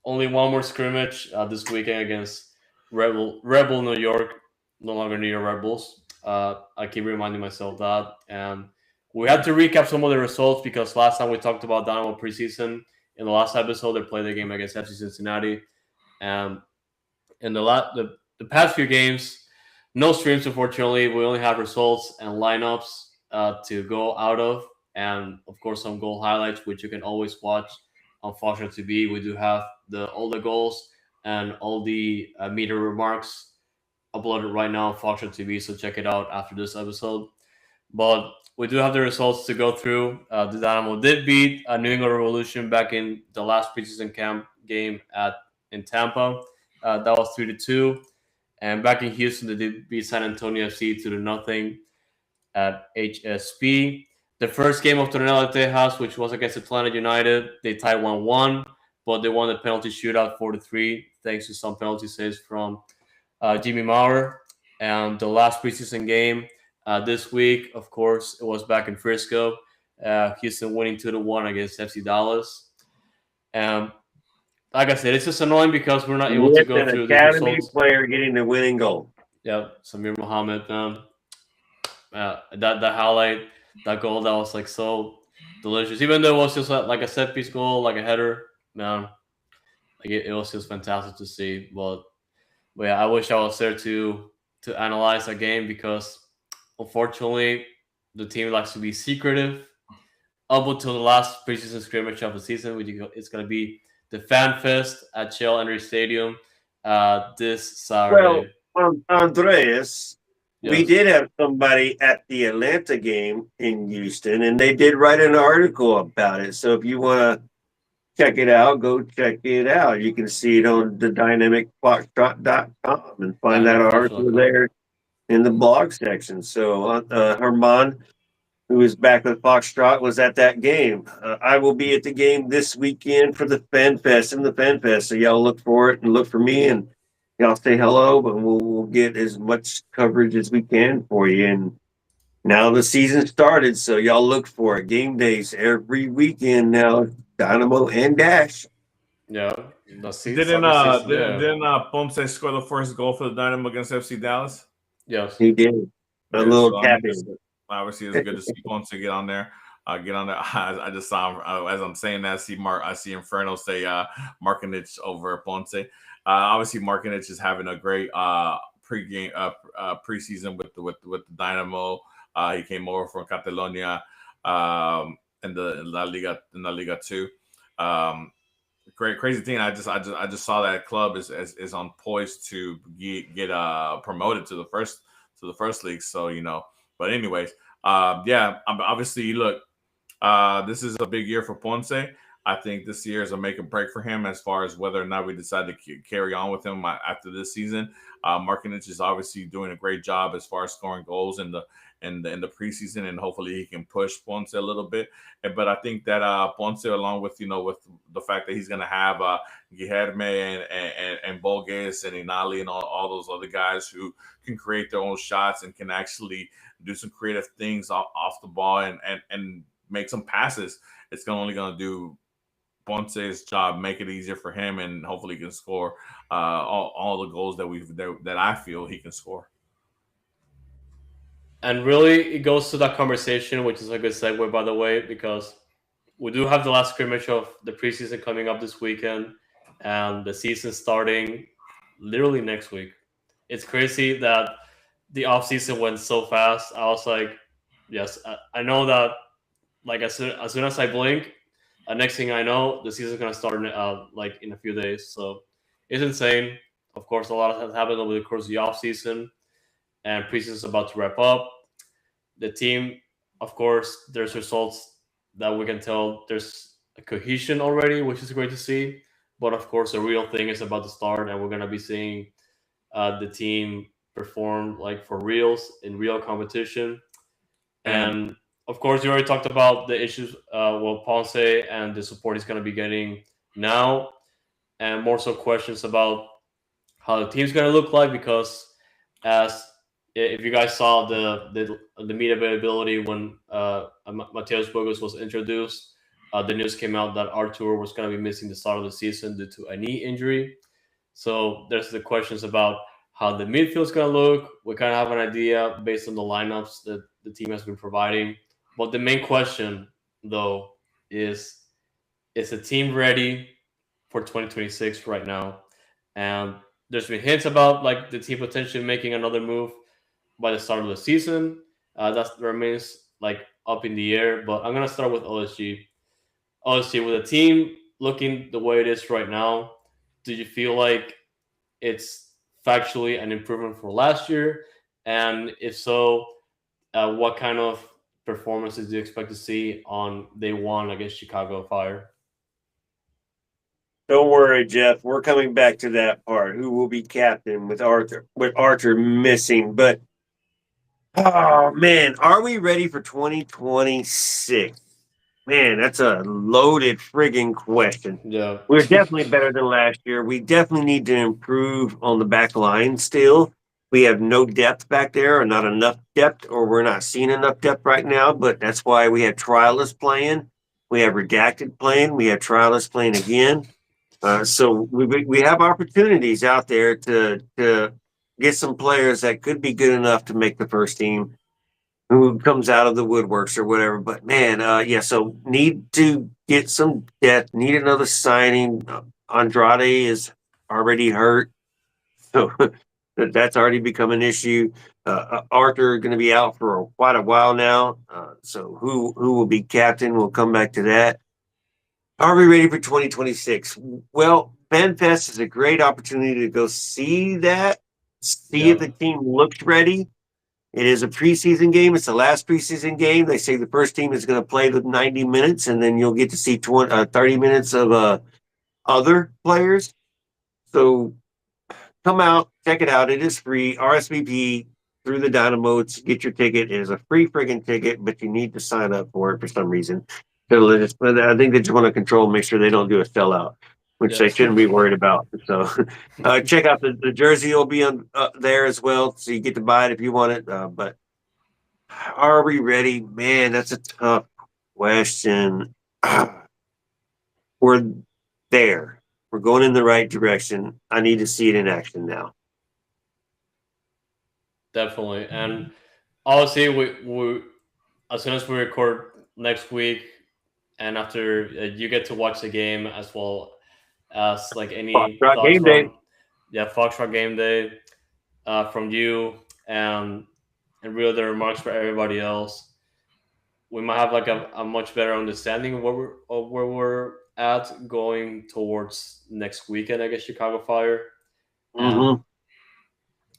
Only one more scrimmage this weekend against Rebel New York. No longer New York Red Bulls. I keep reminding myself that, and we had to recap some of the results because last time we talked about Dynamo preseason. In the last episode, they played the game against FC Cincinnati, and in the past few games, no streams unfortunately. We only have results and lineups to go out of, and of course some goal highlights, which you can always watch on Fox TV. We do have all the goals and all the media remarks uploaded right now on Fox TV, so check it out after this episode. But we do have the results to go through. The Dynamo did beat New England Revolution back in the last preseason camp game in Tampa. That was 3-2. And back in Houston, they did beat San Antonio FC 2-0 at HSP. The first game of Tornado Tejas, which was against Atlanta United, they tied 1-1, but they won the penalty shootout 4-3, thanks to some penalty saves from Jimmy Maurer. And the last preseason game this week, of course, it was back in Frisco. Houston winning 2-1 against FC Dallas. And like I said, it's just annoying because we're not able to go through the results. Player getting the winning goal. Yeah, Samir Mohammed, man. That highlight, that goal, that was like so delicious. Even though it was just like a set piece goal, like a header, man, like it was just fantastic to see. But yeah, I wish I was there to analyze that game because unfortunately the team likes to be secretive up until the last preseason scrimmage of the season, which it's going to be the Fan Fest at Shell Energy Stadium this Saturday. Well, Andreas, we did have somebody at the Atlanta game in Houston, and they did write an article about it. So if you want to check it out, go check it out. You can see it on the dynamicfoxtrot.com and find that article there in the blog section. So Herman, who is back with Foxtrot, was at that game. I will be at the game this weekend for the Fan Fest and the Fan Fest. So y'all look for it and look for me, and y'all say hello, but we'll get as much coverage as we can for you. And now the season started, so y'all look for it. Game days every weekend now, Dynamo and Dash. Yeah. Didn't Ponce score the first goal for the Dynamo against FC Dallas? Yes. He did. A little tap in. Obviously, it's good to see Ponce get on there. Get on there. I just saw him as I'm saying that. I see Inferno say Markinich over Ponce. Obviously, Markinich is having a great pregame preseason with the Dynamo. He came over from Catalonia in the La Liga 2. Um, Great crazy thing. I just saw that club is on poise to get promoted to the first league. So but anyways, yeah. Obviously, look, this is a big year for Ponce. I think this year is a make or break for him as far as whether or not we decide to carry on with him after this season. Markinich is obviously doing a great job as far as scoring goals in the preseason, and hopefully he can push Ponce a little bit. But I think that Ponce, along with with the fact that he's going to have Guilherme and Borges and Inali and all those other guys who can create their own shots and can actually do some creative things off the ball and make some passes. It's only going to do Ponce's job, make it easier for him, and hopefully he can score all the goals that I feel he can score. And really, it goes to that conversation, which is a good segue, by the way, because we do have the last scrimmage of the preseason coming up this weekend, and the season starting literally next week. It's crazy that the offseason went so fast. I was like, yes, I know that. Like as soon as I blink, next thing I know, the season's gonna start like in a few days. So it's insane. Of course, a lot has happened over the course of the offseason, and preseason's about to wrap up. The team, of course, there's results that we can tell there's a cohesion already, which is great to see. But of course, the real thing is about to start, and we're gonna be seeing the team perform like for reals in real competition. And And of course, you already talked about the issues. Well, Ponce and the support he's going to be getting now, and more so questions about how the team's going to look like. Because as if you guys saw the media availability when Mateus Bogus was introduced, the news came out that Artur was going to be missing the start of the season due to a knee injury. So there's the questions about how the midfield is going to look. We kind of have an idea based on the lineups that the team has been providing. But the main question, though, is the team ready for 2026 right now? And there's been hints about like the team potentially making another move by the start of the season. That remains like up in the air. But I'm gonna start with OSG. OSG, with the team looking the way it is right now, do you feel like it's factually an improvement for last year? And if so, what kind of performances do you expect to see on day one against Chicago Fire? don't worry, Jeff. We're coming back to that part. Who will be captain with Arthur missing? But oh man, are we ready for 2026? Man, that's a loaded friggin' question. Yeah, We're definitely better than last year. We definitely need to improve on the back line still. We have no depth back there, or not enough depth, or we're not seeing enough depth right now. But that's why we have trialists playing. We have redacted playing. We have trialists playing again. So we have opportunities out there to get some players that could be good enough to make the first team who comes out of the woodworks or whatever. But man, yeah, so need to get some depth, need another signing. Andrade is already hurt, so that's already become an issue. Arthur going to be out for quite a while now. So who will be captain? We'll come back to that. Are we ready for 2026? Well, FanFest is a great opportunity to go see that, see if yeah, the team looks ready. It is a preseason game. It's the last preseason game. They say the first team is going to play the 90 minutes, and then you'll get to see 30 minutes of other players. So come out, check it out. It is free. RSVP through the Dynamo to get your ticket. It is a free friggin' ticket, but you need to sign up for it for some reason. But I think they just want to control, make sure they don't do a sellout, which yeah. they shouldn't be worried about. So check out the jersey will be on there as well, so you get to buy it if you want it. But are we ready? Man, that's a tough question. We're there. We're going in the right direction. I need to see it in action now. Definitely. And obviously, as soon as we record next week, and after you get to watch the game as well as like any Foxtrot thoughts game day. from Foxtrot Game Day from you and really the remarks for everybody else, we might have like a much better understanding of where we're at going towards next weekend against Chicago Fire. Um, Mm-hmm.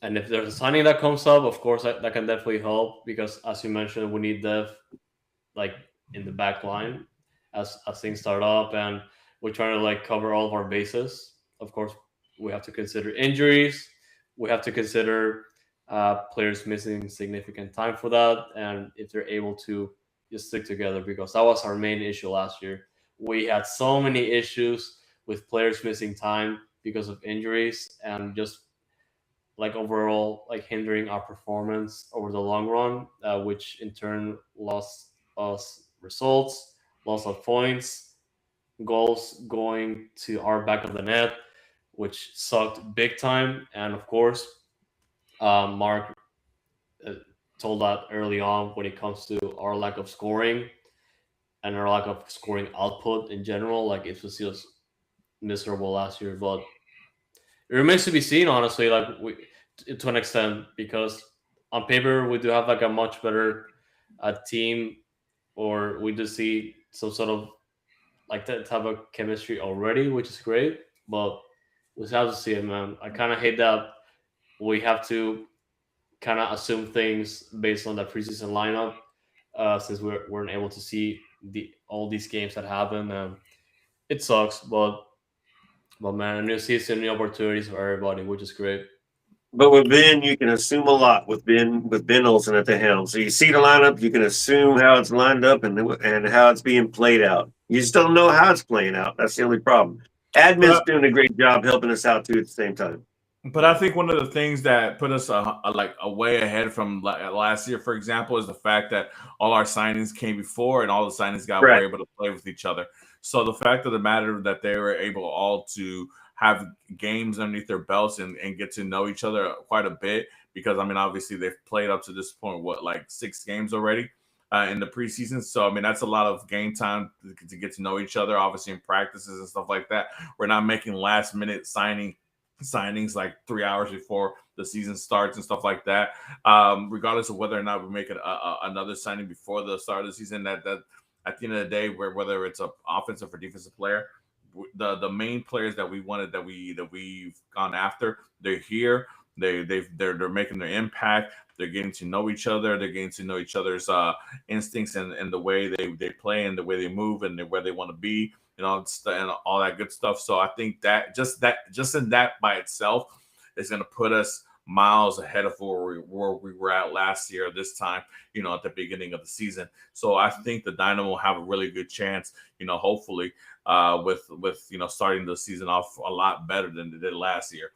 and if there's a signing that comes up, of course that can definitely help because as you mentioned, we need depth like in the back line as things start up, and we're trying to like cover all of our bases. Of course, we have to consider injuries. We have to consider players missing significant time for that, and if they're able to just stick together, because that was our main issue last year. We had so many issues with players missing time because of injuries and just like overall like hindering our performance over the long run, which in turn lost us results, loss of points, goals going to our back of the net, which sucked big time. And of course, Mark uh, told that early on when it comes to our lack of scoring and our lack of scoring output in general. Like it was just miserable last year, but it remains to be seen, honestly. Like we, to an extent, because on paper we do have like a much better team, or we do see some sort of like that type of chemistry already, which is great. But we have to see it, man. I kind of hate that we have to kind of assume things based on the preseason lineup, since we weren't able to see the all these games that happen, and it sucks. But man, a new season, new opportunities for everybody, which is great. But with Ben, you can assume a lot with Ben Olsen at the helm. So you see the lineup, you can assume how it's lined up and how it's being played out. You just don't know how it's playing out. That's the only problem. Admin's But doing a great job helping us out too at the same time. But I think one of the things that put us like a way ahead from last year, for example, is the fact that all our signings came before, and all the signings got were Right. able to play with each other. So the fact of the matter that they were able all to have games underneath their belts and get to know each other quite a bit, because I mean, obviously they've played up to this point what like 6 games already in the preseason. So I mean, that's a lot of game time to get to know each other. Obviously in practices and stuff like that, we're not making last minute signings like 3 hours before the season starts and stuff like that. Regardless of whether or not we make another signing before the start of the season, that at the end of the day, whether it's a offensive or defensive player, the main players that we wanted that we've gone after, they're here. They're making their impact. They're getting to know each other. They're getting to know each other's instincts and the way they play and the way they move and where they want to be and all that good stuff. So I think that just in that by itself is going to put us miles ahead of where we were at last year this time, at the beginning of the season. So I think the Dynamo will have a really good chance, hopefully, with starting the season off a lot better than they did last year.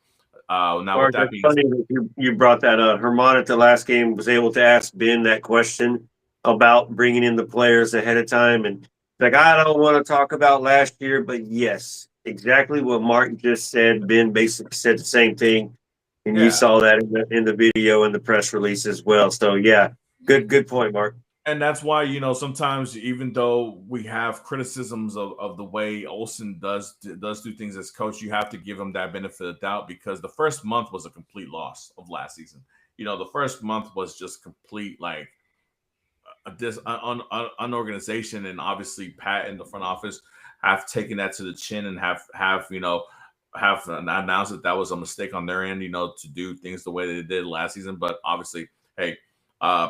Now with Mark, that that's being funny that you brought that up. Herman at the last game was able to ask Ben that question about bringing in the players ahead of time. And like, I don't want to talk about last year, but yes, exactly what Mark just said. Ben basically said the same thing. And you yeah, saw that in the video and the press release as well. So, yeah, good point, Mark. and that's why sometimes even though we have criticisms of the way Olsen does do things as coach, you have to give him that benefit of the doubt, because the first month was a complete loss of last season. The first month was just complete like this unorganization, and obviously Pat in the front office have taken that to the chin and have announced that was a mistake on their end, to do things the way they did last season. But obviously, hey,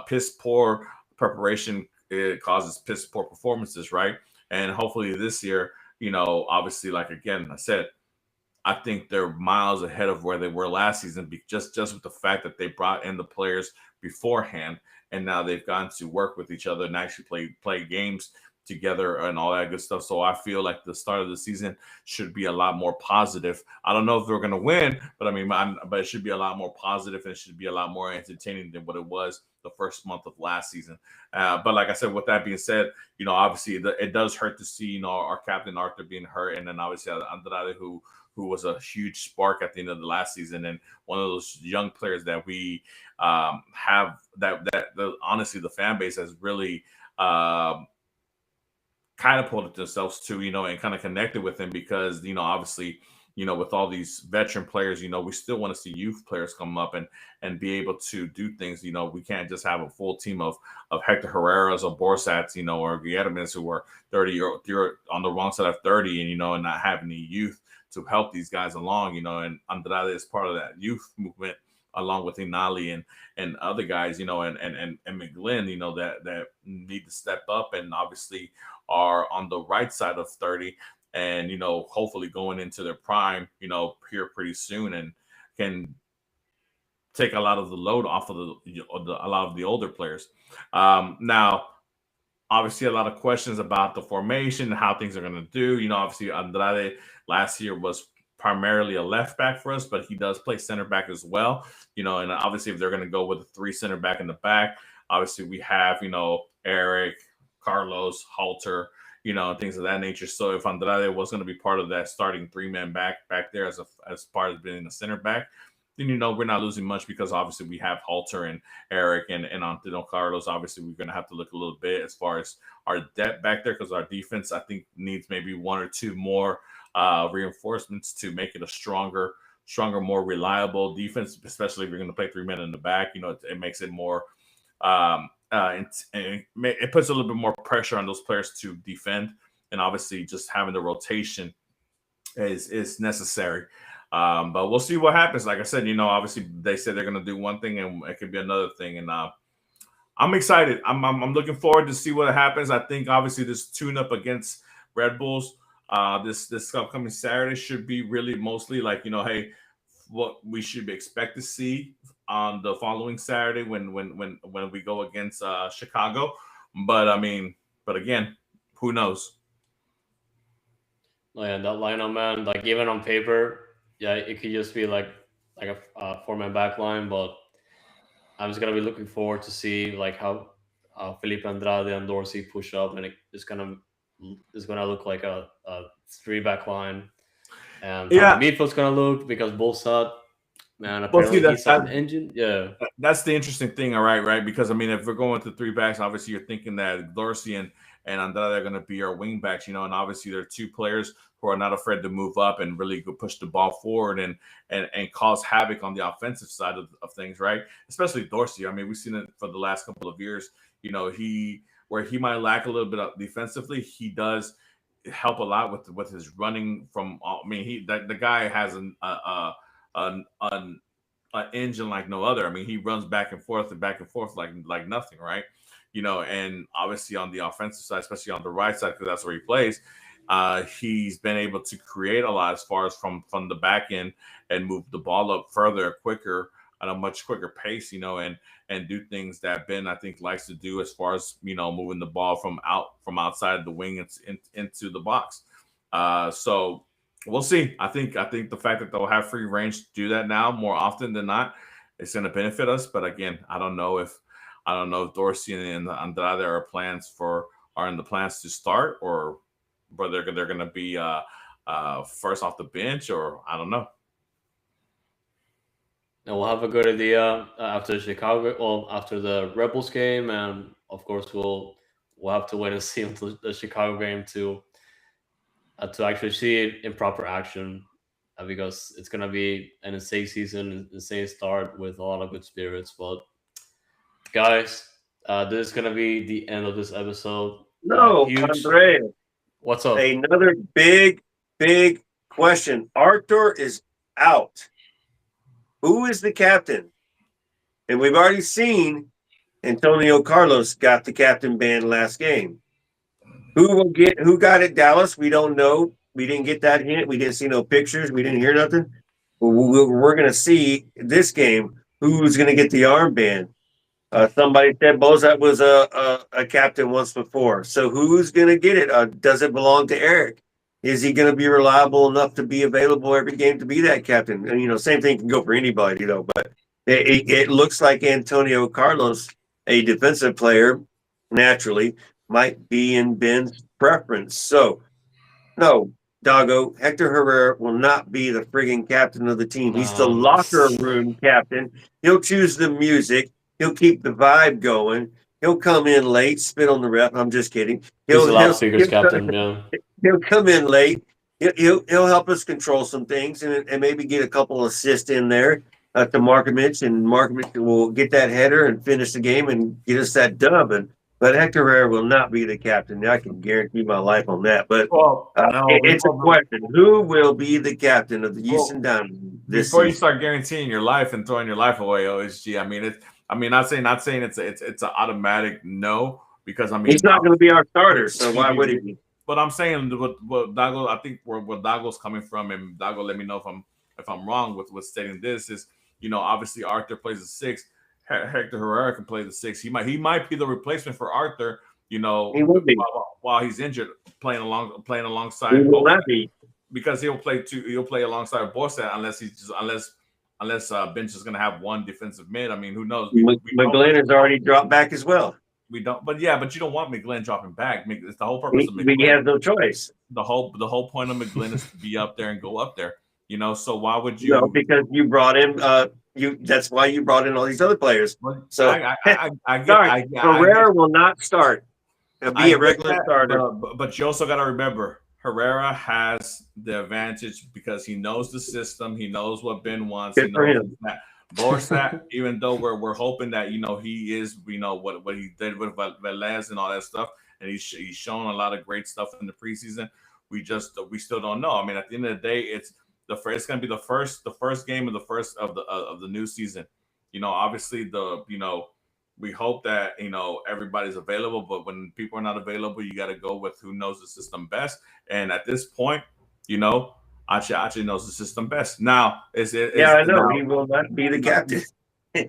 piss poor preparation, it causes piss poor performances, right? And hopefully this year, obviously, like again, I said, I think they're miles ahead of where they were last season, just with the fact that they brought in the players beforehand, and now they've gotten to work with each other and actually play games together and all that good stuff. So I feel like the start of the season should be a lot more positive. I don't know if they're going to win, but I mean, but it should be a lot more positive, and it should be a lot more entertaining than what it was the first month of last season. But like I said, with that being said, obviously it does hurt to see our captain Arthur being hurt, and then obviously Andrade, who who was a huge spark at the end of the last season, and one of those young players that we have honestly the fan base has really catapulted themselves to, and kind of connected with him because, obviously, with all these veteran players, we still want to see youth players come up and be able to do things. We can't just have a full team of Hector Herrera's or Borsats, or Guillermo's who are 30 or you're on the wrong side of 30 and not having any youth to help these guys along, and Andrade is part of that youth movement along with Inali and other guys, and McGlynn, that need to step up and obviously are on the right side of 30 and, hopefully going into their prime, here pretty soon and can take a lot of the load off of a lot of the older players. Now, obviously, a lot of questions about the formation, how things are going to do. Obviously, Andrade last year was primarily a left back for us, but he does play center back as well. And obviously, if they're going to go with a 3 center back in the back, obviously we have, Eric, Carlos, Halter, things of that nature. So if Andrade was going to be part of that starting 3-man back there as part of being a center back, then we're not losing much because obviously we have Halter and Eric and Antonio Carlos. Obviously, we're going to have to look a little bit as far as our depth back there because our defense, I think, needs maybe 1 or 2 more reinforcements to make it a stronger, more reliable defense, especially if you're going to play 3 men in the back. It makes it more it puts a little bit more pressure on those players to defend, and obviously just having the rotation is necessary. But we'll see what happens. Like I said, obviously they said they're going to do one thing and it could be another thing. And I'm excited. I'm looking forward to see what happens. I think obviously this tune-up against Red Bulls this upcoming Saturday should be really mostly like, hey, what we should expect to see on the following Saturday when we go against Chicago. But again, who knows? Oh, yeah, that lineup, man. Like even on paper, yeah, it could just be like a 4-man back line. But I'm just gonna be looking forward to see like how Felipe Andrade and Dorsey push up, and it's gonna look like a 3-back line. And how the midfield's gonna look because Bolsat, man, apparently he's an engine. Yeah, that's the interesting thing, all right? Because if we're going to 3 backs, obviously you're thinking that Dorsey and Andrade are going to be our wing backs, and obviously there are 2 players who are not afraid to move up and really go push the ball forward and cause havoc on the offensive side of things, right? Especially Dorsey. We've seen it for the last couple of years. Where he might lack a little bit of defensively, he does help a lot with his running from. The guy has an engine like no other. He runs back and forth like nothing, right? And obviously on the offensive side, especially on the right side, because that's where he plays, he's been able to create a lot as far as from the back end and move the ball up further, quicker, at a much quicker pace, and do things that Ben, I think, likes to do as far as, moving the ball from outside the wing into the box. So we'll see. I think the fact that they'll have free range to do that now more often than not, it's going to benefit us. But again, I don't know if Dorsey and Andrade are in the plans to start, or whether they're going to be first off the bench, or I don't know. and we'll have a good idea after after the Rebels game, and of course we'll have to wait and see until the Chicago game to actually see it in proper action, because it's gonna be an insane season, an insane start with a lot of good spirits. But guys, this is gonna be the end of this episode. No, Huge. Andre, What's up? another big question. Arthur is out. Who is the captain? And we've already seen Antonio Carlos got the captain banned last game. Who got it, Dallas? We don't know. We didn't get that hint. We didn't see no pictures. We didn't hear nothing. We're going to see this game who's going to get the armband. Somebody said Bozat was a captain once before. So who's going to get it? Does it belong to Eric? Is he going to be reliable enough to be available every game to be that captain? And, same thing can go for anybody, but it looks like Antonio Carlos, a defensive player, naturally, might be in Ben's preference. So, no, Doggo, Hector Herrera will not be the frigging captain of the team. He's the Um, locker room captain. He'll choose the music. He'll keep the vibe going. He'll come in late, spit on the ref. I'm just kidding. he's He'll the he'll loudspeakers he'll, captain. Yeah, he'll come in late. He'll help us control some things and maybe get a couple assists in there to Markovich, and Markovich will get that header and finish the game and get us that dub. And but Hector Herrera will not be the captain. I can guarantee my life on that. But Well, no, it's a question: who will be the captain of the Houston well, Dynamo this before you season? start guaranteeing your life and throwing your life away, OSG, I mean it's. I mean, not saying it's an automatic no because I He's mean, not going to be our starter, so why would he we, be? but I'm saying what Dago, I think where Dago's coming from, and Dago, let me know if I'm wrong with stating this is, obviously Arthur plays the six, Hector Herrera can play the six. He might be the replacement for Arthur, He will be. while he's injured, playing He alongside will both not be. because he'll play alongside Borsa unless Bench is gonna have one defensive mid. I mean, who knows? McGlynn has already dropped back as well. We don't, but yeah, but you don't want McGlynn dropping back. It's the whole purpose of He McGlynn. has no choice. The whole point of McGlynn is to be up there and go up there. So why would No, you? because you brought in that's why you brought in all these other players. So I get, sorry, I Herrera will not start. He'll be a get regular that, starter. but you also got to remember Herrera has the advantage because he knows the system. He knows what Ben wants. Good He for knows him. that. Borsat, even though we're hoping that he is what he did with Velez and all that stuff, and he's shown a lot of great stuff in the preseason. We still don't know. I mean, at the end of the day, it's going to be the first game of the new season. Obviously we hope that everybody's available, but when people are not available, you got to go with who knows the system best. And at this point, you know, Achi knows the system best. Now, Yeah, I know now, he will not be the captain.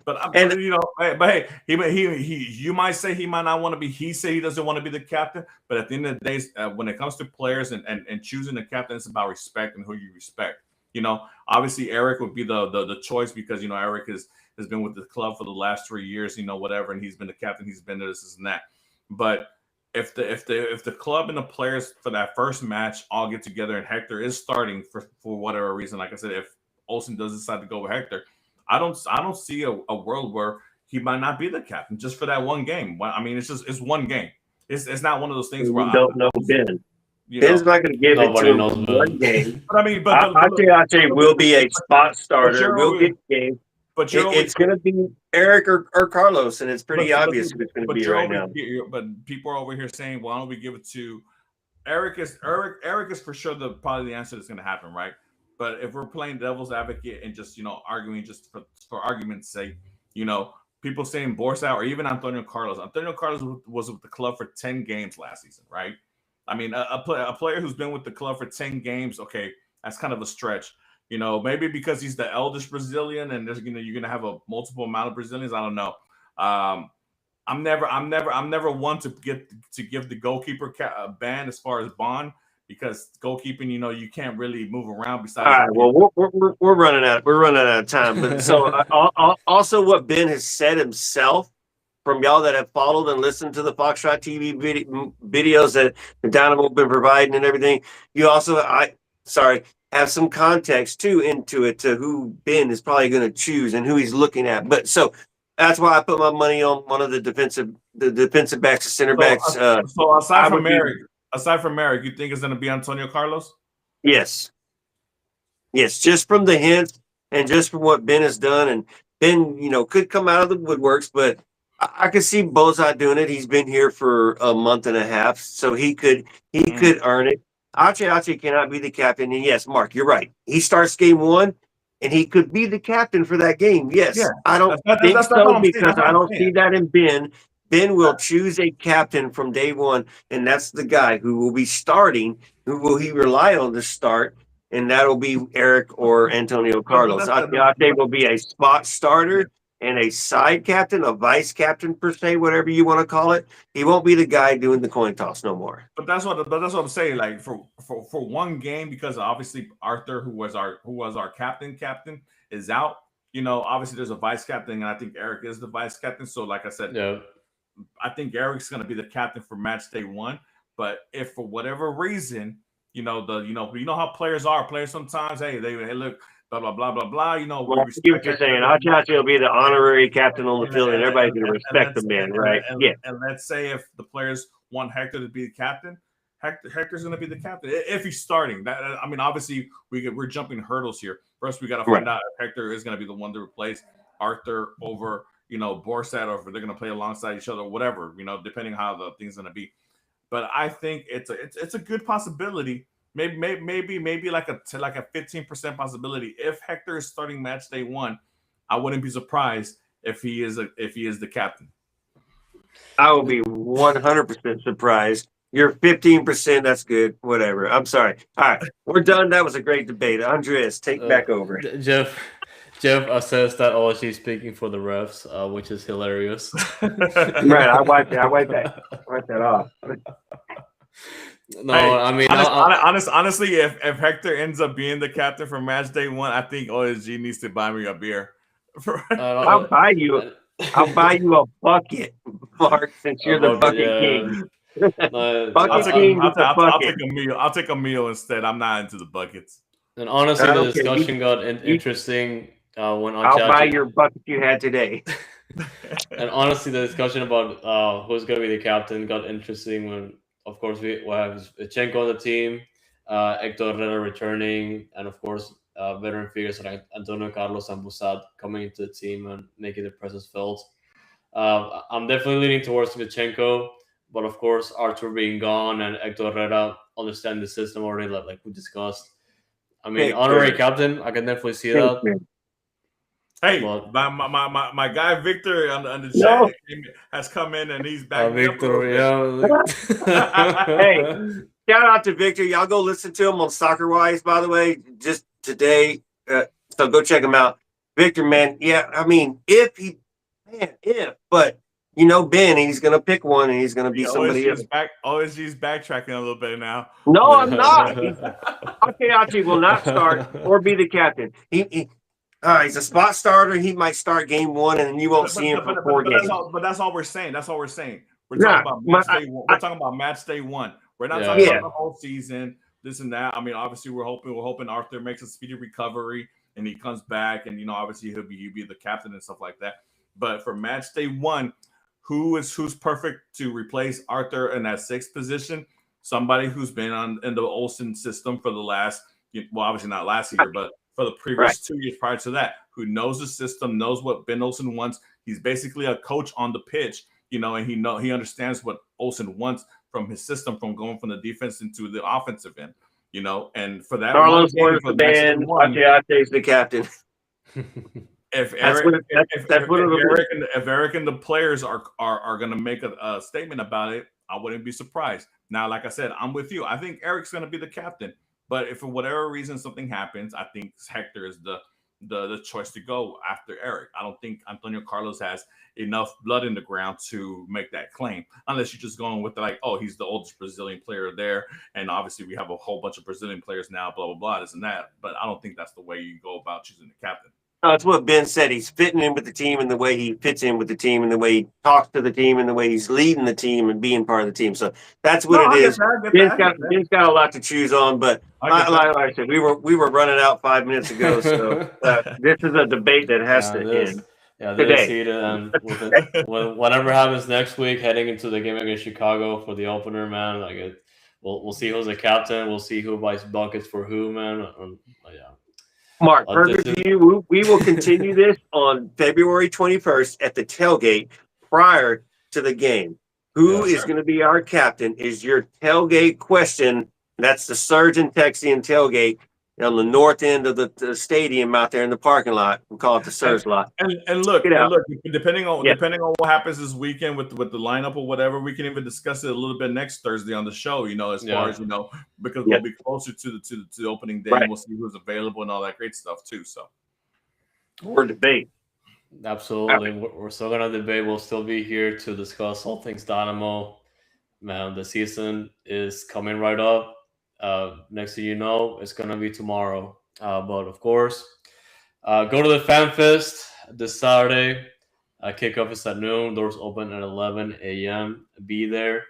but hey, you might say he might not want to be. He say he doesn't want to be the captain, but at the end of the day, when it comes to players and choosing the captain, it's about respect and who you respect. Obviously Eric would be the choice because Eric has been with the club for the last 3 years, whatever, and he's been the captain, he's been this and that. But if the club and the players for that first match all get together and Hector is starting for whatever reason, like I said, if Olsen does decide to go with Hector, I don't see a world where he might not be the captain just for that one game. I mean, it's one game. It's not one of those things where We don't know Ben. you Ben's know. not going to give it to nobody him knows for Ben. one game. But I mean, Ache will be a spot starter. We'll get games. but you're always It's going to be Eric or Carlos, and it's pretty but, obvious who it's going to be you're right over now. here, but people are over here saying, why don't we give it to Eric? Eric is for sure probably the answer that's going to happen, right? But if we're playing devil's advocate and just arguing just for argument's sake, you know, people saying Borsa or even Antonio Carlos. Antonio Carlos was with the club for 10 games last season, right? I mean, a player who's been with the club for 10 games, okay, that's kind of a stretch. Maybe because he's the eldest Brazilian, and there's you're gonna have a multiple amount of Brazilians. I don't know. Um, I'm never one to give the goalkeeper a ban as far as bond because goalkeeping, you can't really move around. All Besides, right. Well, we're running out. We're running out of time. But so also, what Ben has said himself, from y'all that have followed and listened to the Foxtrot TV videos that the Dynamo have been providing and everything, you also, have some context too into it to who Ben is probably going to choose and who he's looking at. But so that's why I put my money on one of the defensive backs, the center backs. so I would be, aside from Merrick, you think it's going to be Antonio Carlos? yes, yes, just from the hints and just from what Ben has done, and Ben, could come out of the woodworks, but I could see Bozat doing it. He's been here for a month and a half, so he could earn it. Ache cannot be the captain, and yes, Mark, you're right. He starts game one, and he could be the captain for that game. Yes, Yeah, I don't think that's so what I'm saying. because That's what I I'm don't saying. see that in Ben. Ben will choose a captain from day one, and that's the guy who will be starting. Who will he rely on to start? And that'll be Eric or Antonio But Carlos. Ate will be a spot starter and a side captain, a vice captain per se, whatever you want to call it. He won't be the guy doing the coin toss no more. But that's what I'm saying. Like for one game, because obviously Arthur, who was our captain, is out. Obviously there's a vice captain, and I think Eric is the vice captain. So like I said, Yeah, I think Eric's going to be the captain for match day one. But if for whatever reason, how players are. Players sometimes, hey look, blah blah blah blah blah. We Well, I see what respect you're Hector. saying. Hachihachi will be the honorary captain on the And, field, and and, everybody's and, going to and, and respect the let's man, right? Yeah. and let's say if the players want Hector to be the captain, Hector's going to be the captain if he's starting. I mean, obviously we're jumping hurdles here. First, we got to Right. find out if Hector is going to be the one to replace Arthur over Borsat, or if they're going to play alongside each other, whatever. Depending how the thing's going to be. But I think it's a good possibility. Maybe like a 15% possibility. If Hector is starting match day one, I wouldn't be surprised if he is the captain. I will be 100% surprised. You're 15%. That's good. Whatever. I'm sorry. All right, we're done. That was a great debate. Andreas, take back over. Jeff says that OSG is speaking for the refs, which is hilarious. Right. I wiped that off. No, Hey, I mean, honestly, if Hector ends up being the captain for match day one, I think OSG needs to buy me a beer. I'll buy you a bucket, Mark, since you're the bucket king. Bucket king with the bucket. take a meal. I'll take a meal instead. I'm not into the buckets. And honestly, the Okay, discussion got interesting when I'll buy Achachi. your bucket you had today. And honestly, the discussion about who's going to be the captain got interesting when, of course, we have Chenko on the team, Hector Herrera returning, and of course, veteran figures like Antonio Carlos and Busad coming into the team and making their presence felt. I'm definitely leaning towards Vichenko, but of course, Arthur being gone and Hector Herrera understanding the system already, like we discussed. I mean, honorary captain, I can definitely see that. Hey, But my guy Victor on the chat has come in and he's back. Victor, Hey, shout out to Victor. Y'all go listen to him on Soccer Wise, by the way, just today. So go check him out. Victor, man. Yeah, I mean, but Ben, he's gonna pick one and he's gonna be somebody else. OSG's backtracking a little bit now. No, I'm not. Achachi will not start or be the captain. He's a spot starter. He might start game one, and you won't see him for 4 games. That's all we're saying. We're talking about match day one. We're talking about match day one. We're not talking about the whole season, this and that. I mean, obviously, we're hoping Arthur makes a speedy recovery and he comes back, and obviously he'll be the captain and stuff like that. But for match day one, who's perfect to replace Arthur in that 6th position? Somebody who's been in the Olsen system for the last, well, obviously not last year, but for the previous 2 years prior to that, who knows the system, knows what Ben Olsen wants. He's basically a coach on the pitch, and he understands what Olsen wants from his system, from going from the defense into the offensive end, and for that Carlos was the band, Achachi's the captain. If Eric and the players are going to make a statement about it, I wouldn't be surprised. Now, like I said, I'm with you. I think Eric's going to be the captain. But if for whatever reason something happens, I think Hector is the choice to go after Eric. I don't think Antonio Carlos has enough blood in the ground to make that claim, unless you're just going with he's the oldest Brazilian player there, and obviously we have a whole bunch of Brazilian players now, blah blah blah, this and that. But I don't think that's the way you go about choosing the captain. That's what Ben said. He's fitting in with the team and the way he fits in with the team and the way he talks to the team and the way he's leading the team and being part of the team. So that's what it is. Ben's got a lot to choose on, but like I said, we were running out 5 minutes ago. So this is a debate that has to end. Yeah, this heated, and with whatever happens next week, heading into the game against Chicago for the opener, man. We'll see who's the captain. We'll see who buys buckets for who, man. Mark, we will continue this on February 21st at the tailgate prior to the game. Who is going to be our captain is your tailgate question. That's the Surgeon Texian tailgate on the north end of the stadium out there in the parking lot. We call it the Surge lot. And look, depending on what happens this weekend with the lineup or whatever, we can even discuss it a little bit next Thursday on the show. As far as because we'll be closer to the opening day, and we'll see who's available and all that great stuff too. So more debate. Absolutely, we're still gonna debate. We'll still be here to discuss all things Dynamo. Man, the season is coming right up. Next thing you know, it's gonna be tomorrow. But of course, go to the Fan Fest this Saturday. Kickoff is at noon. Doors open at 11 a.m. Be there.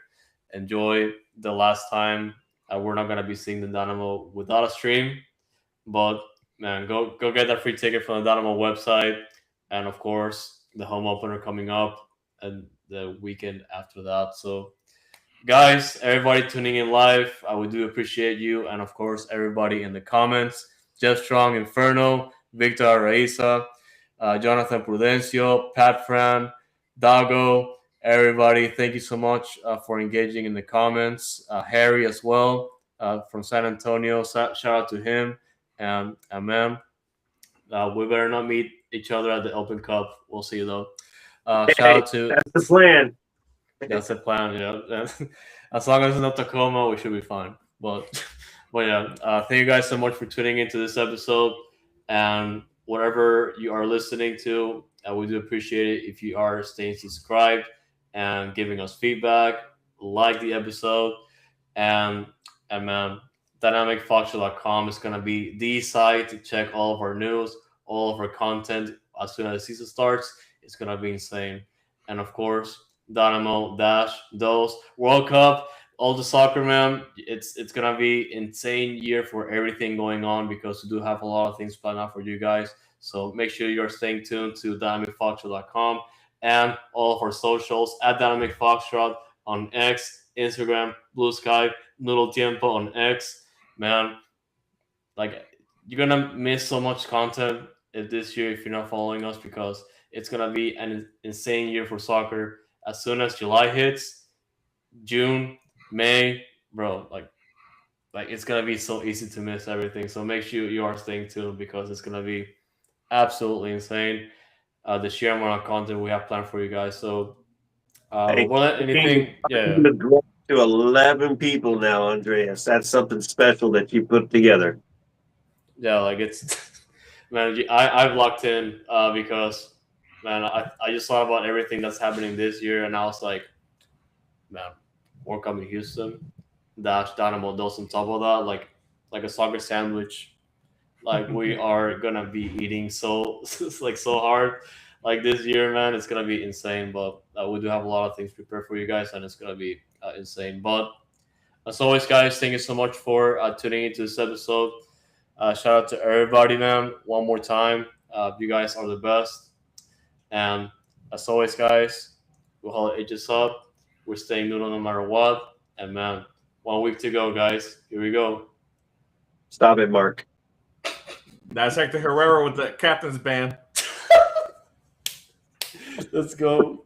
Enjoy the last time we're not gonna be seeing the Dynamo without a stream. But man, go get that free ticket from the Dynamo website, and of course the home opener coming up and the weekend after that. So guys, everybody tuning in live, we do appreciate you, and of course everybody in the comments. Jeff Strong, Inferno, Victor Araiza, Jonathan Prudencio, Pat Fran, Dago, everybody, thank you so much for engaging in the comments. Harry as well from San Antonio, shout out to him. And man, we better not meet each other at the Open Cup. We'll see you though. Shout out to that's the plan. that's the plan. Yeah, as long as it's not Tacoma, we should be fine. But but yeah, thank you guys so much for tuning into this episode, and whatever you are listening to, we do appreciate it if you are staying subscribed and giving us feedback, like the episode, and and man, dynamicfoxtrot.com is gonna be the site to check all of our news, all of our content. As soon as the season starts, it's gonna be insane. And of course, Dynamo Dash Dos World Cup, all the soccer, man. It's gonna be insane year for everything going on because we do have a lot of things planned out for you guys. So make sure you're staying tuned to dynamicfoxtrot.com and all of our socials at Dynamic Foxtrot on X, Instagram, Blue Sky, Noodle Tiempo on X. Man, like you're gonna miss so much content this year if you're not following us because it's gonna be an insane year for soccer. As soon as July hits, June, May, bro, like it's gonna be so easy to miss everything. So make sure you are staying tuned because it's gonna be absolutely insane. The sheer amount of content we have planned for you guys. So Hey, more than anything, yeah, to 11 people now, Andreas. That's something special that you put together. yeah, like it's man, I've locked in because man, I just thought about everything that's happening this year, and I was like, man, World Cup in Houston, Dash Dynamo Dos on top of that, like a soccer sandwich. Like we are gonna be eating so like so hard, like this year, man. It's gonna be insane. But we do have a lot of things prepared for you guys, and it's gonna be insane. But as always, guys, thank you so much for tuning into this episode. Shout out to everybody, man. One more time, you guys are the best. And as always, guys, we'll hold ages up. We're staying noodle no matter what. And man, 1 week to go, guys. Here we go. Stop it, Mark. That's Hector Herrera with the captain's band. Let's go.